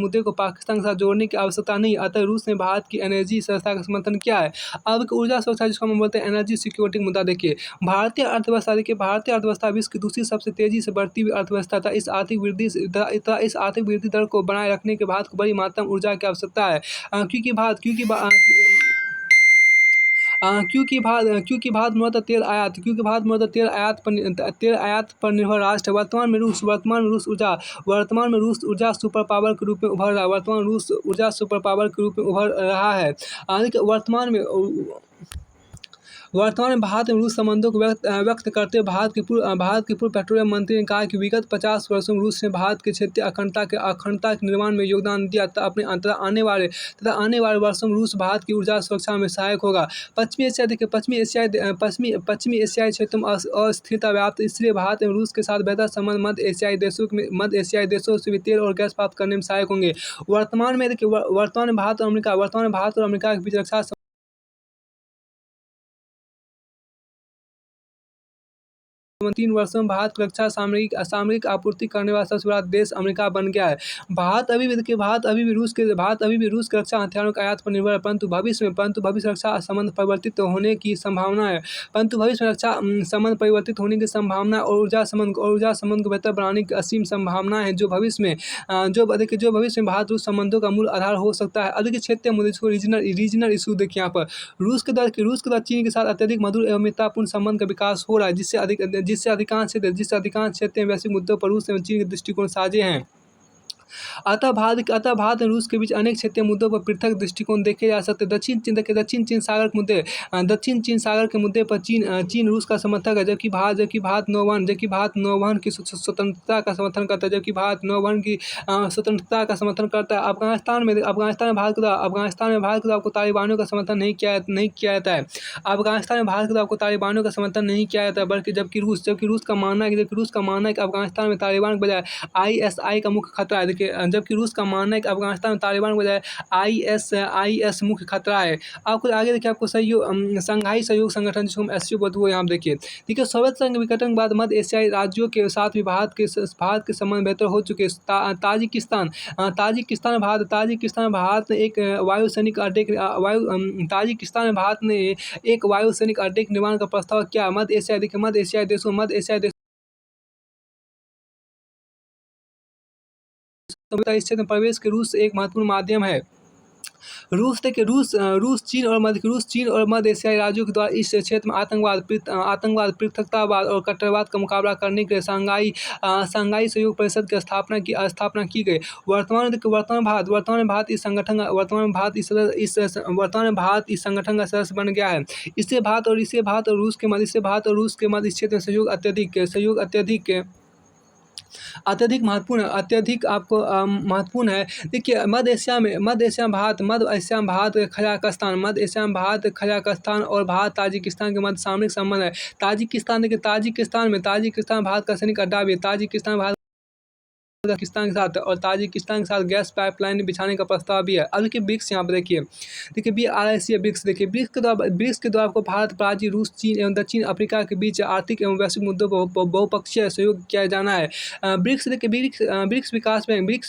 मुद्दे को पाकिस्तान के साथ जोड़ने की आवश्यकता नहीं। अतः रूस ने भारत की एनएसजी सदस्यता का समर्थन किया है। अब ऊर्जा सुरक्षा, जिसको हम बोलते हैं एनर्जी सिक्योरिटी मुद्दा, देखिए भारतीय अर्थव्यवस्था विश्व की दूसरी सबसे तेजी से बढ़ती हुई अर्थव्यवस्था था। इस आर्थिक वृद्धि दर को बनाए रखने के भारत को बड़ी मात्रा में ऊर्जा की आवश्यकता है, क्योंकि भारत मूलतः तेल आयात पर निर्भर राष्ट्र है। वर्तमान में रूस ऊर्जा सुपर पावर के रूप में उभर रहा है। वर्तमान में भारत में रूस संबंधों को व्यक्त करते हुए भारत के पूर्व पेट्रोलियम मंत्री ने कहा कि विगत 50 वर्षों में रूस ने भारत के क्षेत्रीय अखंडता के निर्माण में योगदान दिया तथा आने वाले वर्षों में रूस भारत की ऊर्जा सुरक्षा में सहायक होगा। पश्चिमी एशियाई क्षेत्रों में अस्थिरता व्याप्त, इसलिए भारत एवं रूस के साथ बेहतर संबंध मध्य एशियाई देशों से भी तेल और गैस प्राप्त करने में सहायक होंगे। वर्तमान में भारत और अमेरिका के बीच रक्षा 3 वर्षों में भारत की रक्षा सामरिक आपूर्ति करने वाला सबसे बड़ा देश अमेरिका बन गया है। भारत अभी भी रूस के रक्षा हथियारों के आयात पर निर्भर है, परंतु भविष्य में रक्षा संबंध परिवर्तित होने की संभावना है। और ऊर्जा संबंध को बेहतर बनाने की असीम संभावना है, जो भविष्य में भारत रूस संबंधों का मूल आधार हो सकता है। अधिक क्षेत्रीय मुद्दे को रीजनल इशू देखिए यहाँ पर रूस के द्वारा चीन के साथ अत्यधिक मधुर एवं मित्रतापूर्ण संबंध का विकास हो रहा है, जिससे अधिकांश क्षेत्र में वैश्विक मुद्दों पर रूस एवं चीन के दृष्टिकोण साझे हैं। अतः भारत और रूस के बीच अनेक क्षेत्रीय मुद्दों पर पृथक दृष्टिकोण देखे जा सकते हैं। दक्षिण चीन सागर के मुद्दे पर चीन रूस का समर्थक है, जबकि भारत नौवहन की स्वतंत्रता का समर्थन करता है। अफगानिस्तान में भारत के द्वारा आपको तालिबानियों का समर्थन नहीं किया जाता है। बल्कि जबकि रूस का मानना है कि अफगानिस्तान में तालिबान के बजाय ISI का मुख्य खतरा है। जबकि रूस का मानना है कि अफगानिस्तान में तालिबान के बजाय IS मुख्य खतरा है। आपको आगे देखिए, आपको संघाई सहयोग संगठन, जिसको हम SCO बोलते हैं, यहाँ देखिए सोवियत संघ के विघटन के बाद मध्य एशियाई राज्यों के साथ भी भारत के संबंध बेहतर हो चुके हैं। ताजिकिस्तान में भारत ने एक वायुसैनिक अड्डे के निर्माण का प्रस्ताव किया। मध्य एशियाई देशों इस क्षेत्र में प्रवेश के रूस एक महत्वपूर्ण माध्यम है। रूस चीन और मध्य एशियाई राज्यों के द्वारा इस क्षेत्र में आतंकवाद, पृथकतावाद और कट्टरवाद का मुकाबला करने के लिए शंघाई सहयोग परिषद की स्थापना की गई। वर्तमान में भारत इस संगठन का सदस्य बन गया है। इससे भारत और रूस के मध्य इस क्षेत्र में सहयोग अत्यधिक महत्वपूर्ण है। देखिए मध्य एशिया में भारत कजाकिस्तान और भारत ताजिकिस्तान के मध्य सामरिक संबंध है। ताजिकिस्तान में भारत का सैनिक अड्डा भी है। ताजिकिस्तान भारत कजाकिस्तान के साथ और ताजिकिस्तान के साथ गैस पाइपलाइन बिछाने का प्रस्ताव भी है। अब देखिए ब्रिक्स यहाँ पर देखिए BRICS है ब्रिक्स। देखिए ब्रिक्स के द्वारा आपको भारत, ब्राजील, रूस, चीन एवं दक्षिण अफ्रीका के बीच आर्थिक एवं वैश्विक मुद्दों पर बहुपक्षीय सहयोग किया जाना है। ब्रिक्स विकास बैंक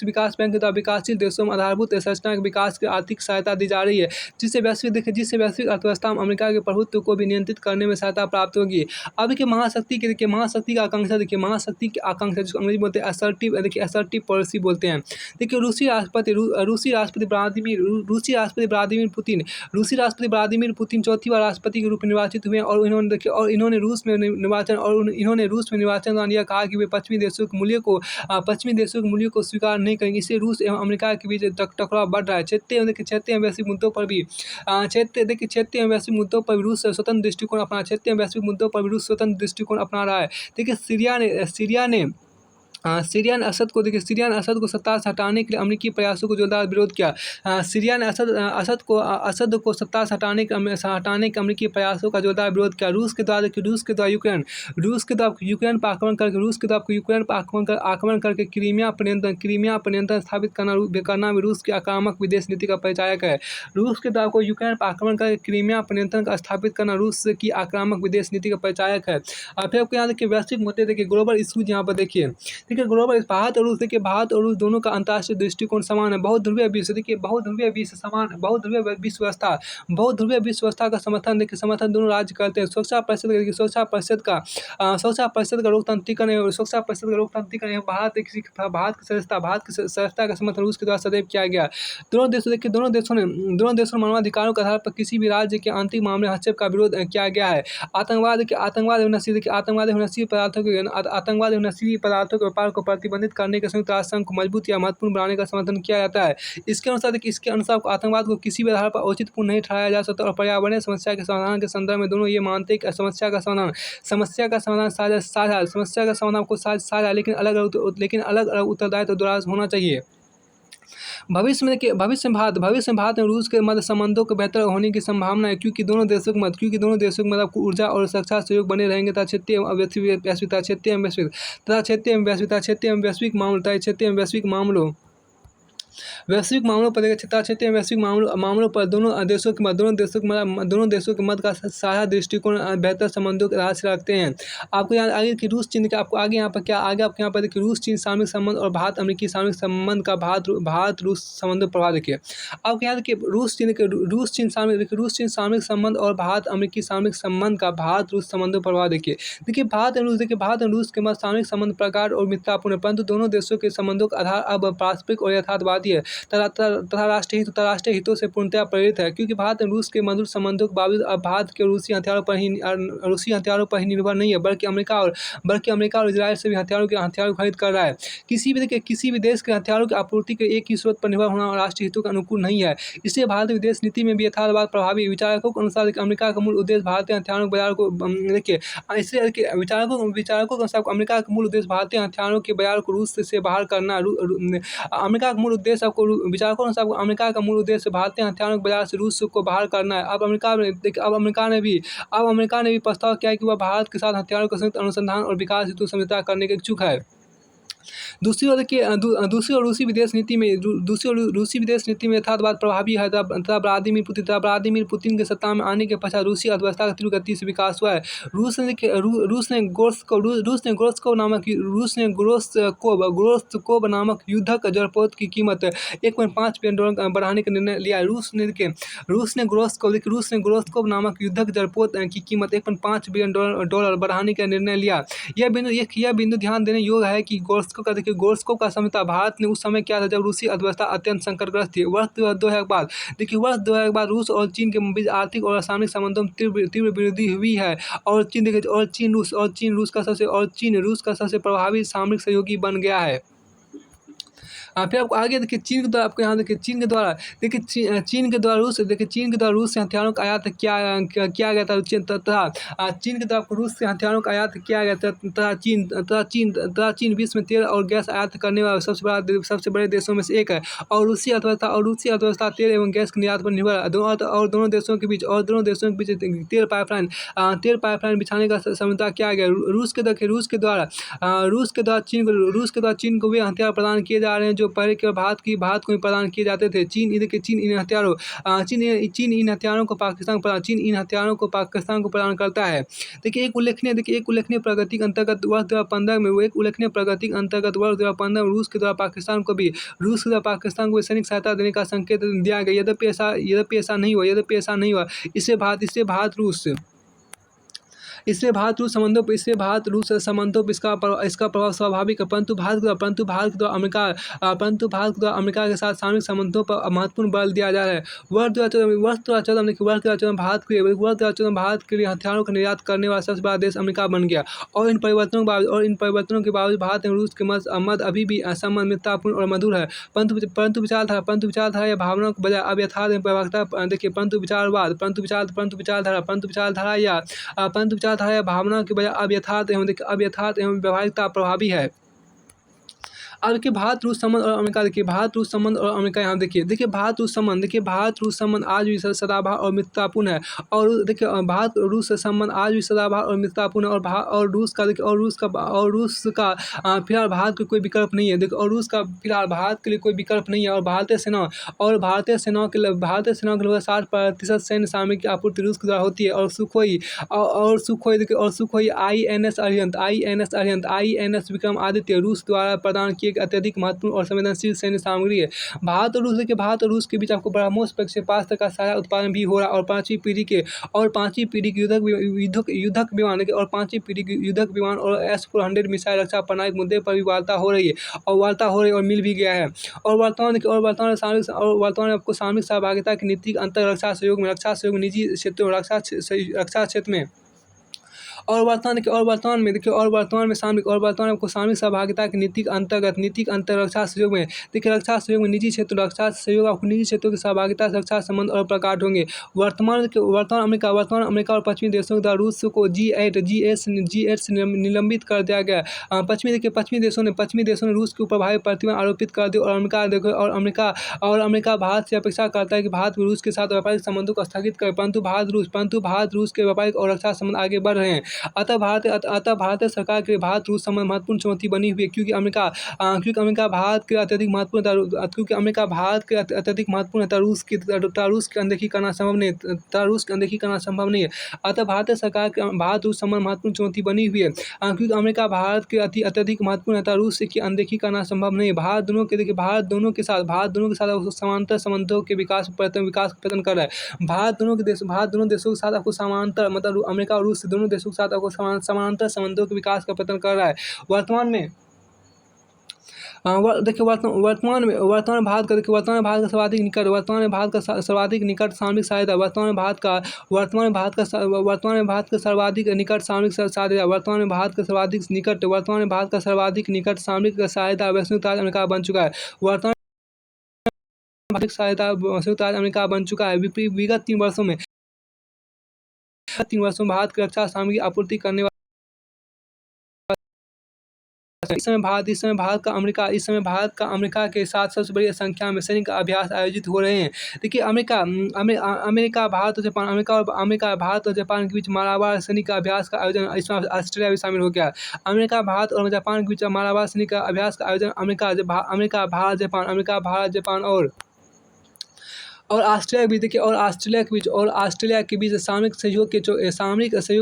के द्वारा विकासशील देशों में आधारभूत संरचना के विकास की आर्थिक सहायता दी जा रही है, जिससे वैश्विक अर्थव्यवस्था में अमेरिका के प्रभुत्व को भी नियंत्रित करने में सहायता प्राप्त होगी। अब देखिए महाशक्ति का आकांक्षा महाशक्ति की आकांक्षा जिसको अंग्रेजी बोलते हैं असर्टिव पॉलिसी बोलते हैं। देखिए रूसी राष्ट्रपति व्लादिमीर पुतिन चौथी बार राष्ट्रपति के रूप में निर्वाचित हुए हैं और इन्होंने रूस में निर्वाचन दौरान यह कहा कि वे पश्चिमी देशों के मूल्यों को स्वीकार नहीं करेंगे। इससे रूस एवं अमेरिका के बीच टकराव बढ़ रहा है। क्षेत्रीय एवं वैश्विक मुद्दों पर भी रूस स्वतंत्र दृष्टिकोण अपना रहा है। देखिए सीरियन असद को सत्ता से हटाने के लिए अमेरिकी प्रयासों को जोरदार विरोध किया। सीरियन असद को सत्ता से हटाने के अमेरिकी प्रयासों का जोरदार विरोध किया। रूस के द्वारा यूक्रेन पर आक्रमण करके क्रीमिया पर नियंत्रण स्थापित करना भी रूस की आक्रामक विदेश नीति का परिचायक है। रूस के द्वारा यूक्रेन पर आक्रमण करके क्रीमिया पर नियंत्रण स्थापित करना रूस की आक्रामक विदेश नीति का परिचायक है। फिर आपको यहाँ देखिए वैश्विक मुद्दे देखिए ग्लोबल इशूज यहाँ पर देखिए ग्लोबल भारत और रूस दोनों का अंतर्राष्ट्रीय दृष्टिकोण समान है। बहुध्रुवीय विश्व व्यवस्था का समर्थन दोनों राज्य करते हैं। सुरक्षा परिषद का लोकतांत्रिकरण एवं भारत की सदस्यता का समर्थन रूस के द्वारा सदैव किया गया। दोनों देशों ने मानवाधिकारों के आधार पर किसी भी राज्य के आंतरिक मामले में हस्तक्षेप का विरोध किया गया है। आतंकवाद एवं नशीली पदार्थों के व्यापार को प्रतिबंधित करने के संयुक्त राष्ट्र संघ को मजबूत या महत्वपूर्ण बनाने का समर्थन किया जाता है। इसके अनुसार आतंकवाद को किसी भी आधार पर औचित्यपूर्ण नहीं ठहराया जा सकता और पर्यावरणीय समस्या के समाधान के संदर्भ में दोनों ये मानते हैं कि समस्या का समाधान लेकिन अलग उत्तरदायित्व द्वारा होना चाहिए। भविष्य में भारत और रूस के मध्य संबंधों के बेहतर होने की संभावना है, क्योंकि दोनों देशों के मध्य आपको ऊर्जा और रक्षा सहयोग बने रहेंगे तथा क्षेत्रीय एवं वैश्विक मामलों पर दोनों देशों के मध्य का साझा दृष्टिकोण बेहतर संबंधों के आधार से रखते हैं। आपको यहाँ आगे कि रूस चीन का आपको आगे यहाँ पर देखिए रूस चीन सामरिक संबंध और भारत अमेरिकी सामरिक संबंध का भारत रूस संबंधों पर प्रभाव देखिए। आपको यहाँ देखिए रूस चीन सामरिक संबंध और भारत अमेरिकी सामरिक संबंध का भारत रूस संबंधों पर प्रभाव देखिए। भारत और रूस के मध्य सामरिक संबंध प्रगाढ़ और मित्रतापूर्ण, परंतु दोनों देशों के संबंधों का आधार अब पारस्परिक और यथार्थवादी है तथा राष्ट्रीय हितों से पूर्णतया प्रेरित है। क्योंकि भारत और रूस के मधुर संबंधों के बावजूद अब भारत के रूसी हथियारों पर ही निर्भर नहीं है, बल्कि अमेरिका और इजराइल से भी हथियारों खरीद कर रहा है। किसी भी देश के हथियारों की आपूर्ति के एक ही स्रोत पर निर्भर होना राष्ट्रीय हितों के अनुकूल नहीं है। इसलिए भारतीय विदेश नीति में भी यथार्थवाद प्रभावी। विचारकों के अनुसार अमेरिका का मूल उद्देश्य भारतीय हथियारों के बाजार को विचारकों के अनुसार अमेरिका का मूल उद्देश्य भारतीय हथियारों के बाजार को रूस से बाहर करना। अमेरिका का मूल उद्देश्य विचारकों के अनुसार अमेरिका का मूल उद्देश्य भारतीय हथियारों के बाजार से रूस को बाहर करना है। अब अमेरिका ने भी प्रस्ताव किया है कि वह भारत के साथ हथियारों का संयुक्त अनुसंधान और विकास हेतु समझौता करने के इच्छुक है। दूसरी ओर रूसी विदेश नीति में यथार्थवाद प्रभावी है तथा व्लादिमीर पुतिन के सत्ता में आने के पश्चात रूसी अर्थव्यवस्था का तीव्र गति से विकास हुआ है। रूस ने गोर्स्कोव नामक युद्धक जलपोत की कीमत $1.5 बिलियन बढ़ाने का निर्णय लिया है। रूस ने गोर्स्कोव नामक युद्धक जलपोत की कीमत $1.5 बिलियन बढ़ाने का निर्णय लिया। यह बिंदु ध्यान देने योग्य है कि गोर्स्कोव का समझौता भारत ने उस समय किया था जब रूसी अर्थव्यवस्था अत्यंत संकटग्रस्त थी। वर्ष 2000 के बाद रूस और चीन के बीच आर्थिक और रासायनिक संबंधों में तीव्र वृद्धि हुई है और चीन रूस का सबसे प्रभावी सामरिक सहयोगी बन गया है। फिर आपको आगे देखिए चीन के द्वारा आपको यहाँ देखिए चीन के द्वारा देखिए चीन के द्वारा रूस से हथियारों का आयात किया गया था तथा चीन के द्वारा रूस से हथियारों का आयात किया गया था तथा चीन विश्व में तेल और गैस आयात करने वाला सबसे बड़े देशों में से एक है और रूसी अर्थव्यवस्था तेल एवं गैस के निर्यात पर निर्भर है। दोनों देशों के बीच तेल पाइपलाइन बिछाने का समझौता किया गया। रूस के द्वारा चीन को वे हथियार प्रदान किए जा रहे हैं जो पहले केवल भारत को ही प्रदान किए जाते थे। चीन इन हथियारों को पाकिस्तान को प्रदान करता है। देखिए एक उल्लेखनीय प्रगति के अंतर्गत वर्ष 2015 में रूस के द्वारा पाकिस्तान को भी सैनिक सहायता देने का संकेत दिया गया। यद्यपि ऐसा नहीं हुआ। इससे भारत रूस संबंधों पर इसका प्रभाव स्वाभाविक है, परंतु भारत के द्वारा अमेरिका के साथ सामरिक संबंधों पर महत्वपूर्ण बल दिया जा रहा है। वर्ष 2014 में भारत के लिए हथियारों का निर्यात करने वाला सबसे बड़ा देश अमेरिका बन गया और इन परिवर्तनों के बावजूद भारत एवं रूस के मध्य अभी भी संबंध मित्रतापूर्ण और मधुर है। परंतु विचारधारा या भावनाओं के बजाय अब यथार्थ में प्रवक्ता देखिए परंतु विचारधारा या भावना के बजाय अब यथार्थ एवं व्यावहारिकता प्रभावी है। अब देखिए भारत रूस संबंध और अमेरिका यहाँ देखिए भारत रूस संबंध आज भी सदाबहार और मित्रतापूर्ण है और देखिए भारत रूस संबंध आज भी सदाबहार और मित्रतापूर्ण है और रूस का फिलहाल भारत के कोई विकल्प नहीं है। देखिए और रूस का फिलहाल भारत के लिए कोई विकल्प नहीं है और भारतीय सेना के लगभग 60% सैन्य सामग्री की आपूर्ति रूस के द्वारा होती है और सुखोई INS विक्रमादित्य रूस द्वारा प्रदान किए अत्यधिक महत्वपूर्ण और संवेदनशील सैन्य सामग्री है। भारत और रूस के बीच आपको ब्रह्मोस प्रक्षेपास्त्र का सारा उत्पादन भी हो रहा है और पांचवी पीढ़ी के युद्धक विमान और S-400 मिसाइल रक्षा प्रणाली मुद्दे पर भी वार्ता हो रही है और मिल भी गया है। और वर्तमान में आपको सामरिक सहभागिता की नीति अंतर रक्षा सहयोग में निजी क्षेत्रों रक्षा क्षेत्र में और वर्तमान में आपको सामरिक सहभागिता की नीति अंतर रक्षा सहयोग में निजी क्षेत्रों की सहभागिता रक्षा संबंध और प्रकट होंगे। वर्तमान अमेरिका और पश्चिमी देशों के द्वारा रूस को G8 से निलंबित कर दिया गया। पश्चिमी देशों ने रूस के ऊपर भारी प्रतिबंध आरोपित कर दिए और अमेरिका भारत से अपेक्षा करता है कि भारत रूस के साथ व्यापारिक संबंधों को स्थगित करे, परंतु भारत रूस के व्यापारिक और रक्षा संबंध आगे बढ़ रहे हैं। अतः भारतीय सरकार के लिए भारत रूस संबंध महत्वपूर्ण चुनौती बनी हुई है क्योंकि अमेरिका भारत के अत्यधिक महत्वपूर्ण है रूस की अनदेखी करना संभव नहीं है। अतः भारतीय सरकार के भारत रूस संबंध महत्वपूर्ण चुनौती बनी हुई है क्योंकि अमेरिका भारत के अत्यधिक महत्वपूर्ण है रूस की अनदेखी करना संभव नहीं है। भारत दोनों के साथ समांतर संबंधों के विकास का प्रयत्न कर रहा है। भारत दोनों देशों के साथ आपको समांतर मतलब अमेरिका और रूस दोनों देशों के साथ आपको समांतर संबंधों के विकास का प्रयत्न कर रहा है। वर्तमान में भारत का सर्वाधिक निकट सामरिक सहायता वर्तमान में भारत का सर्वाधिक निकट सामरिक सहायता संयुक्त राज्य अमेरिका बन चुका है। वर्तमान संयुक्त राज्य अमेरिका बन चुका है। विगत 3 वर्षों में भारत की रक्षा सामग्री आपूर्ति करने वाला इस समय भारत का अमेरिका के साथ सबसे बड़ी संख्या में सैनिक अभ्यास आयोजित हो रहे हैं। देखिए अमेरिका भारत और जापान के बीच मालाबार सैनिक अभ्यास का आयोजन, इसमें ऑस्ट्रेलिया भी शामिल हो गया। अमेरिका भारत और जापान के बीच मालाबार सैनिक अभ्यास का आयोजन अमेरिका भारत जापान और ऑस्ट्रेलिया के बीच सामरिक सहयोग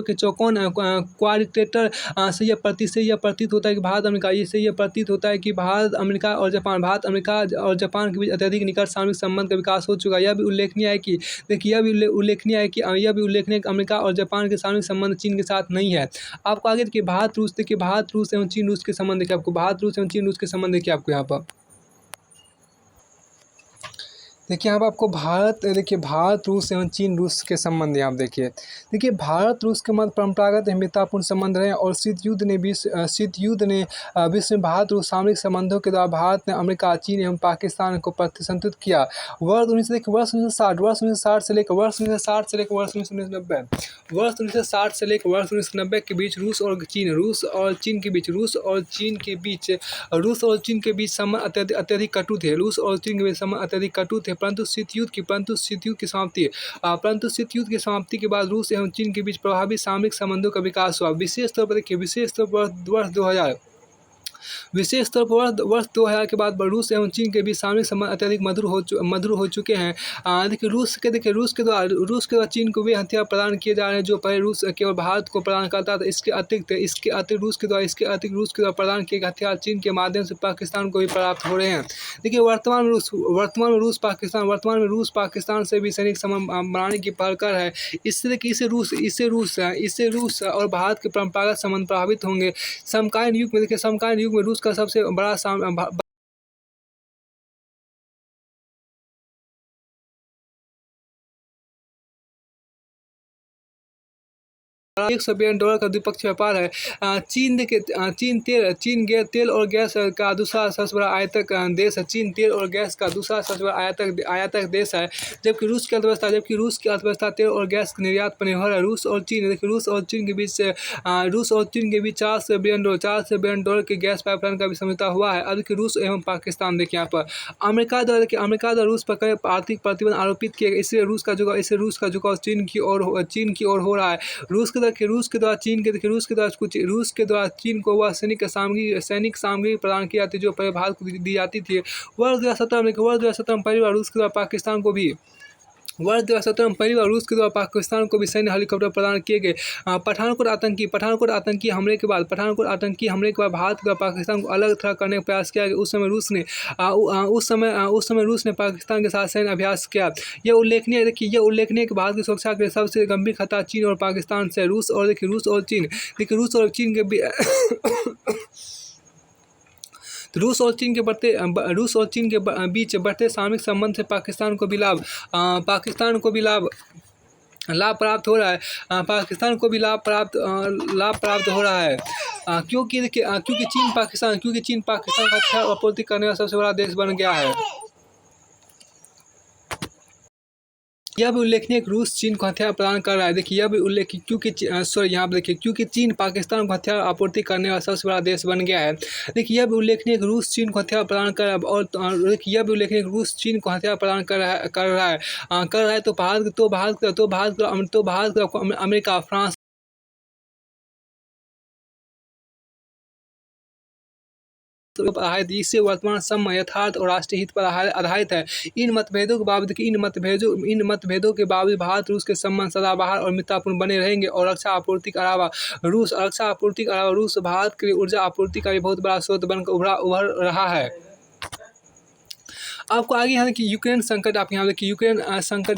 के चौकोन क्वाड्रिलेटरल से यह प्रतीत होता है कि भारत अमेरिका और जापान के बीच अत्यधिक निकट सामरिक संबंध का विकास हो चुका है। यह भी उल्लेखनीय है कि अमेरिका और जापान के सामरिक संबंध चीन के साथ नहीं है। आपको आगे देखिए भारत रूस एवं चीन रूस के संबंध देखिए आपको यहाँ पर देखिए यहाँ पे आपको भारत रूस एवं चीन रूस के संबंध यहाँ पे देखिए भारत रूस के मध्य परंपरागत मित्रतापूर्ण संबंध रहे और शीत युद्ध ने विश्व में भारत रूस सामरिक संबंधों के द्वारा भारत ने अमेरिका, चीन एवं पाकिस्तान को प्रतिसंतुलित किया। वर्ष 1960 से लेकर वर्ष 1990 के बीच रूस और चीन के बीच संबंध अत्यधिक कटु थे। परंतु शीत युद्ध की समाप्ति के बाद रूस एवं चीन के बीच प्रभावी सामरिक संबंधों का विकास हुआ। विशेष तौर पर वर्ष 2000 के बाद रूस एवं चीन के बीच सामरिक संबंध अत्यधिक मधुर हो चुके हैं। देखिए रूस के द्वारा चीन को वे हथियार प्रदान किए जा रहे हैं जो पहले रूस केवल भारत को प्रदान करता था। इसके अतिरिक्त रूस के द्वारा प्रदान किए गए हथियार चीन के माध्यम से पाकिस्तान को भी प्राप्त हो रहे हैं। देखिए वर्तमान में रूस पाकिस्तान से भी सैनिक संबंध बनाने की पहल कर है। इससे रूस और भारत के परंपरागत संबंध प्रभावित होंगे। समकालीन युग में रूस का सबसे बड़ा $100 बिलियन का द्विपक्षीय व्यापार है। चीन तेल और गैस का दूसरा सबसे बड़ा आयातक देश है। चीन तेल और गैस का दूसरा सबसे बड़ा आयातक देश है। जबकि रूस की अर्थव्यवस्था तेल और गैस के निर्यात पर निर्भर है। रूस और चीन के बीच $400 बिलियन के गैस पाइपलाइन का भी समझौता हुआ है। अब रूस एवं पाकिस्तान देखिए यहाँ पर अमेरिका द्वारा रूस पर कई आर्थिक प्रतिबंध आरोपित किए गए। इसलिए रूस का झुकाव चीन की ओर हो रहा है। रूस के द्वारा चीन को वह सैनिक सामग्री प्रदान की जाती है जो पहले भारत को दी जाती थी। वर्ष 2017 में पहली बार रूस के द्वारा पाकिस्तान को भी सैन्य हेलीकॉप्टर प्रदान किए गए। पठानकोट आतंकी हमले के बाद भारत के पाकिस्तान को अलग थलग करने का प्रयास किया गया। उस समय रूस ने पाकिस्तान के साथ सैन्य अभ्यास किया। यह उल्लेखनीय है कि भारत की सुरक्षा के लिए सबसे गंभीर खतरा चीन और पाकिस्तान से रूस और चीन के बीच बढ़ते सामरिक संबंध से पाकिस्तान को भी लाभ प्राप्त हो रहा है। क्योंकि चीन पाकिस्तान का हथियार आपूर्ति करने वाला सबसे बड़ा देश बन गया है। यह भी उल्लेखनीय कि रूस चीन को हथियार प्रदान कर रहा है। देखिए क्योंकि चीन पाकिस्तान को हथियार आपूर्ति करने वाला सबसे बड़ा देश बन गया है। देखिए यह भी उल्लेखनीय कि रूस चीन को हथियार प्रदान कर रहा है तो भारत अमेरिका, फ्रांस इससे वर्तमान समय यथार्थ और राष्ट्रीय हित पर आधारित है। इन मतभेदों के बावजूद भारत रूस के संबंध सदाबहार और मित्रतापूर्ण बने रहेंगे और रक्षा आपूर्ति के अलावा रूस भारत के लिए ऊर्जा आपूर्ति का भी बहुत बड़ा स्रोत बनकर उभर रहा है। आपको आगे यहाँ देखिए यूक्रेन संकट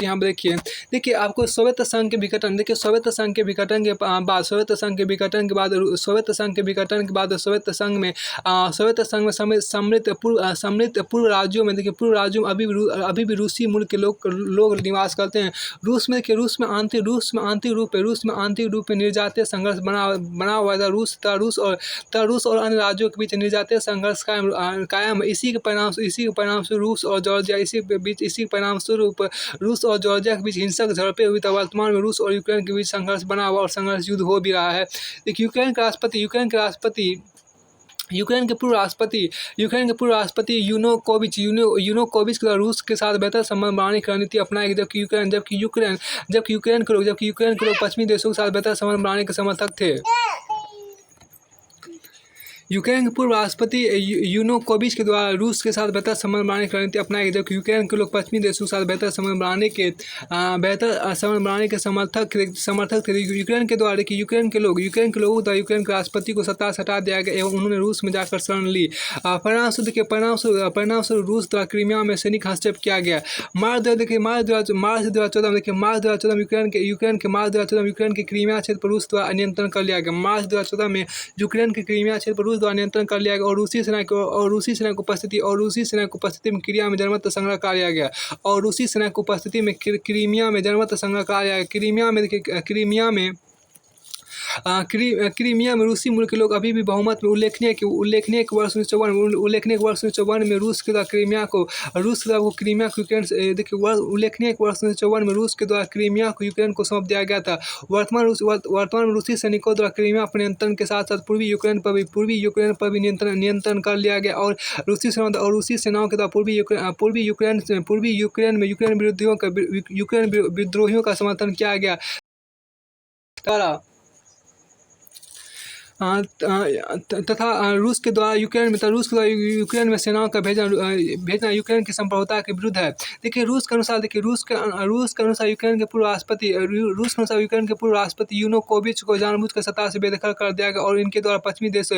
यहाँ देखिए आपको सोवियत संघ के विघटन सोवियत संघ के विघटन के बाद सोवियत संघ में समृद्ध पूर्व राज्यों में अभी भी रूसी मूल के लोग निवास करते हैं। रूस में आंतरिक रूप में निर्जातीय संघर्ष बना हुआ था। रूस और अन्य राज्यों के बीच निर्जातीय संघर्ष कायम है। इसी के परिणाम से रूस और जॉर्जिया के बीच हिंसक झड़पें हुई। तब वर्तमान में रूस और यूक्रेन के बीच संघर्ष बना हुआ और संघर्ष युद्ध हो भी रहा है। यूक्रेन के पूर्व राष्ट्रपति यूनुकोविच के द्वारा रूस के साथ बेहतर संबंध बनाने की रणनीति अपनाई गई। जबकि यूक्रेन के लोग पश्चिमी देशों के साथ बेहतर संबंध बनाने के समर्थक थे। यूक्रेन के पूर्व राष्ट्रपति यूनुकोविच के द्वारा रूस के साथ बेहतर संबंध बनाने की रणनीति अपनाई गई। जबकि यूक्रेन के लोग पश्चिमी देशों के साथ बेहतर संबंध बनाने के समर्थक थे। यूक्रेन के लोगों द्वारा यूक्रेन के राष्ट्रपति को सत्ता से हटा दिया गया एवं उन्होंने रूस में जाकर शरण ली। परिणामस्वरूप रूस द्वारा क्रीमिया में सैनिक हस्तक्षेप किया गया। मार्च 2014 यूक्रेन के क्रीमिया क्षेत्र पर रूस द्वारा नियंत्रण कर लिया गया। मार्च 2014 में यूक्रेन के क्रीमिया क्षेत्र पर रूस द्वारा नियंत्रण कर लिया गया और रूसी सेना की उपस्थिति में क्रिया में जनमत संग्रह कर लिया गया और रूसी सेना की उपस्थिति में क्रीमिया में जनमत संग्रह कर लिया गया। क्रीमिया में रूसी मूल के लोग अभी भी बहुमत में उल्लेखनीय कि वर्ष 1954 में रूस के द्वारा क्रीमिया को यूक्रेन को सौंप दिया गया था। वर्तमान में रूसी सैनिकों द्वारा क्रीमिया पर नियंत्रण के साथ साथ पूर्वी यूक्रेन पर भी नियंत्रण कर लिया गया और रूसी सेनाओं के द्वारा पूर्वी यूक्रेन में यूक्रेन विद्रोहियों का समर्थन किया गया। तथा रूस के द्वारा यूक्रेन में सेनाओं का भेजना यूक्रेन की संप्रभुता के विरुद्ध है। देखिए रूस के अनुसार यूक्रेन के पूर्व राष्ट्रपति यानुकोविच को जानबूझकर सत्ता से बेदखल कर दिया गया और इनके द्वारा पश्चिमी देश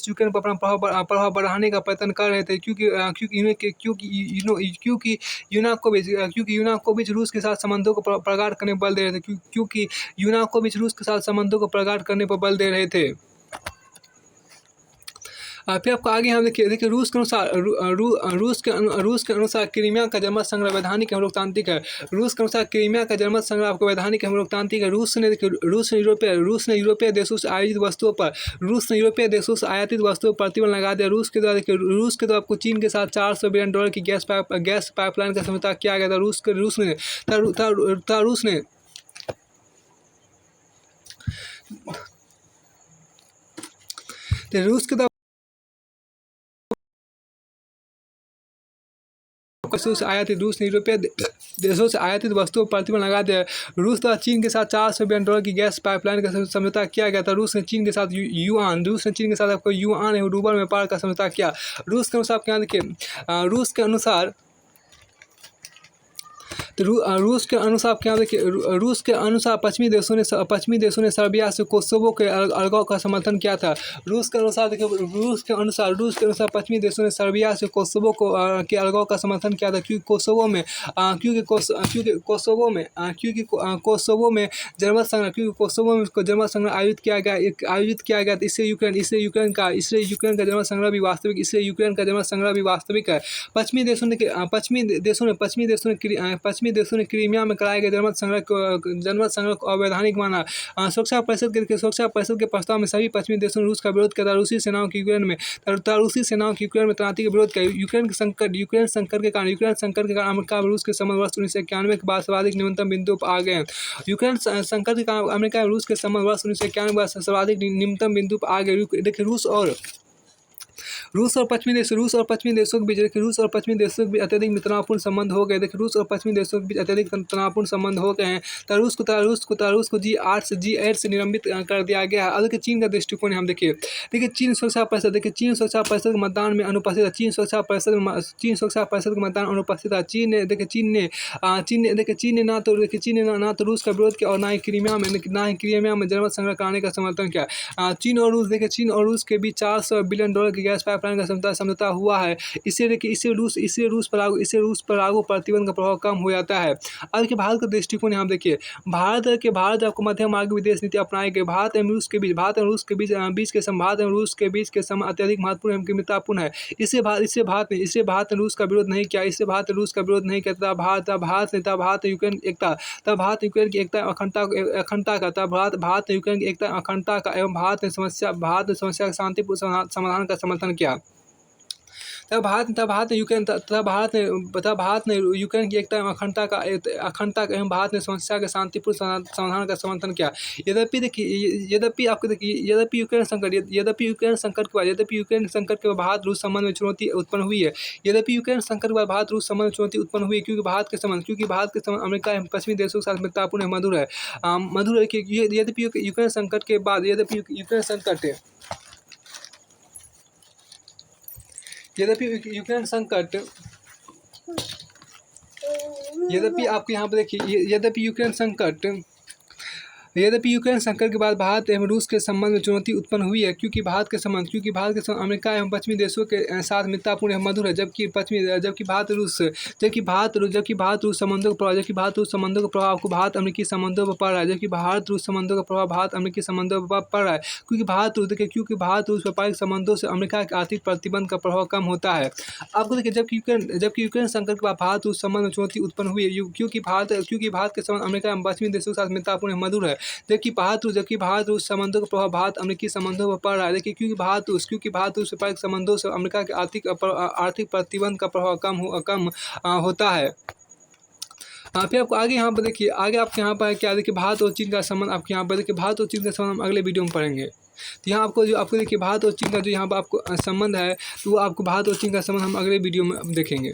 यूक्रेन पर अपना प्रभाव बढ़ाने का प्रयत्न कर रहे थे क्योंकि यूनाकोविच रूस के साथ संबंधों को प्रगाढ़ करने पर बल दे रहे थे। फिर आपको आगे हम देखिए रूस के अनुसार क्रीमिया का जनमत संग्रह वैधानिक एवं लोकतांत्रिक है। रूस के अनुसार क्रीमिया का जनमत संग्रह आपको वैधानिक एवं लोकतांत्रिक है। रूस ने यूरोपीय देशों से आयातित वस्तुओं पर प्रतिबंध लगा दिया। रूस के द्वारा आपको चीन के साथ $400 बिलियन की गैस पाइपलाइन का समझौता किया गया था। रूस के द्वारा रूस ने यूरोपीय देशों से आयातित वस्तुओं पर प्रतिबंध लगा दिया। रूस द्वारा चीन के साथ $400 बिलियन की गैस पाइपलाइन का समझौता किया गया था। रूस ने चीन के साथ आपको युआन एवं रूबल व्यापार का समझौता किया। रूस के अनुसार आप क्या देखिए रूस के अनुसार पश्चिमी देशों ने सर्बिया से कोसोवो के अलगाव का समर्थन किया था। रूस के अनुसार पश्चिमी देशों ने सर्बिया से कोसोवो के अलगाव का समर्थन किया था क्योंकि कोसोवो में जनमत संग्रह आयोजित किया गया। इससे यूक्रेन का जनमत संग्रह भी वास्तविक है। पश्चिमी देशों ने क्रीमिया में कराए गए जनमत संग्रह को अवैधानिक माना। सुरक्षा परिषद के प्रस्ताव में सभी पश्चिमी देशों ने रूस का विरोध किया था। रूसी सेनाओं की यूक्रेन में तैनाती का विरोध किया। यूक्रेन संकट के कारण अमेरिका और रूस के संबंध वर्ष 1991 के बाद सर्वाधिक न्यूनतम बिंदु पर आ गए हैं। यूक्रेन संकट के कारण अमेरिका और रूस के संबंध वर्ष 1991 के बाद सर्वाधिक न्यूनतम बिंदु पर आ गए। देखिए रूस और पश्चिमी देशों के बीच अत्यधिक तनावपूर्ण संबंध हो गए। देखिए रूस और पश्चिमी देशों के बीच अत्यधिक तनावपूर्ण संबंध हो गए हैं। रूस को G8 से निलंबित कर दिया गया है। अब देखिए चीन का दृष्टिकोण हम देखिए चीन सुरक्षा परिषद के मतदान में अनुपस्थित है। चीन सुरक्षा परिषद के मतदान अनुपस्थित है। चीन ने ना तो रूस का विरोध किया और ना ही क्रीमिया में जनमत संग्रह कराने का समर्थन किया। चीन और रूस के बीच $400 बिलियन की गैस पाइपलाइन का समझौता हुआ है। इससे रूस पर लागू प्रतिबंध का प्रभाव कम हो जाता है। अब के भारत का दृष्टिकोण यहाँ देखिए भारत आपको मध्यम मार्ग विदेश नीति अपनाई गई। भारत एवं रूस के बीच के संबंध अत्यधिक महत्वपूर्ण एवं कीमतापूर्ण है। इससे भारत ने रूस का विरोध नहीं किया तथा भारत ने यूक्रेन की एकता अखंडता का एवं भारत ने समस्या का शांतिपूर्ण समाधान का समर्थन किया। तब भारत ने यूक्रेन की एकता एवं अखंडता एवं भारत ने समस्या के शांतिपूर्ण समाधान का समर्थन किया। यद्यपि यूक्रेन संकट के बाद भारत रूस संबंध में चुनौती उत्पन्न हुई है। क्योंकि भारत के संबंध अमेरिका एवं पश्चिमी देशों के साथ मित्रतापूर्ण एवं मधुर है। यद्यपि यूक्रेन संकट आपको यहाँ पर देखिए यद्यपि यूक्रेन संकट के बाद भारत एवं रूस के संबंध में चुनौती उत्पन्न हुई है, क्योंकि भारत के संबंध अमेरिका एवं पश्चिमी देशों के साथ मित्रतापूर्ण एवं मधुर है, जबकि भारत रूस संबंधों का प्रभाव आपको भारत अमेरिकी संबंधों पर पड़ रहा है, जबकि भारत रूस संबंधों का प्रभाव भारत अमेरिकी संबंधों पर पड़ रहा है, क्योंकि भारत रूस व्यापारिक संबंधों से अमेरिका के आर्थिक प्रतिबंध का प्रभाव कम होता है। आपको देखिए, जबकि यूक्रेन संकट के बाद भारत रूस संबंध में चुनौती उत्पन्न हुई है, क्योंकि भारत के संबंध अमेरिका एवं पश्चिमी देशों के साथ मित्रतापूर्ण एवं मधुर है, जबकि भारत रूस संबंधों का प्रभाव भारत अमेरिकी संबंधों पर पड़ रहा है, देखिए क्योंकि भारत रूस व्यापारिक संबंधों से अमेरिका के आर्थिक प्रतिबंध का प्रभाव कम होता है। फिर आपको आगे यहाँ पर देखिए, आगे आपके यहाँ पर क्या देखिए, भारत और चीन का संबंध आपके यहाँ पर देखिए, भारत और चीन का संबंध हम अगले वीडियो में पढ़ेंगे। तो यहाँ आपको देखिए भारत और चीन का जो यहाँ पर आपको संबंध है, तो आपको भारत और चीन का संबंध हम अगले वीडियो में देखेंगे।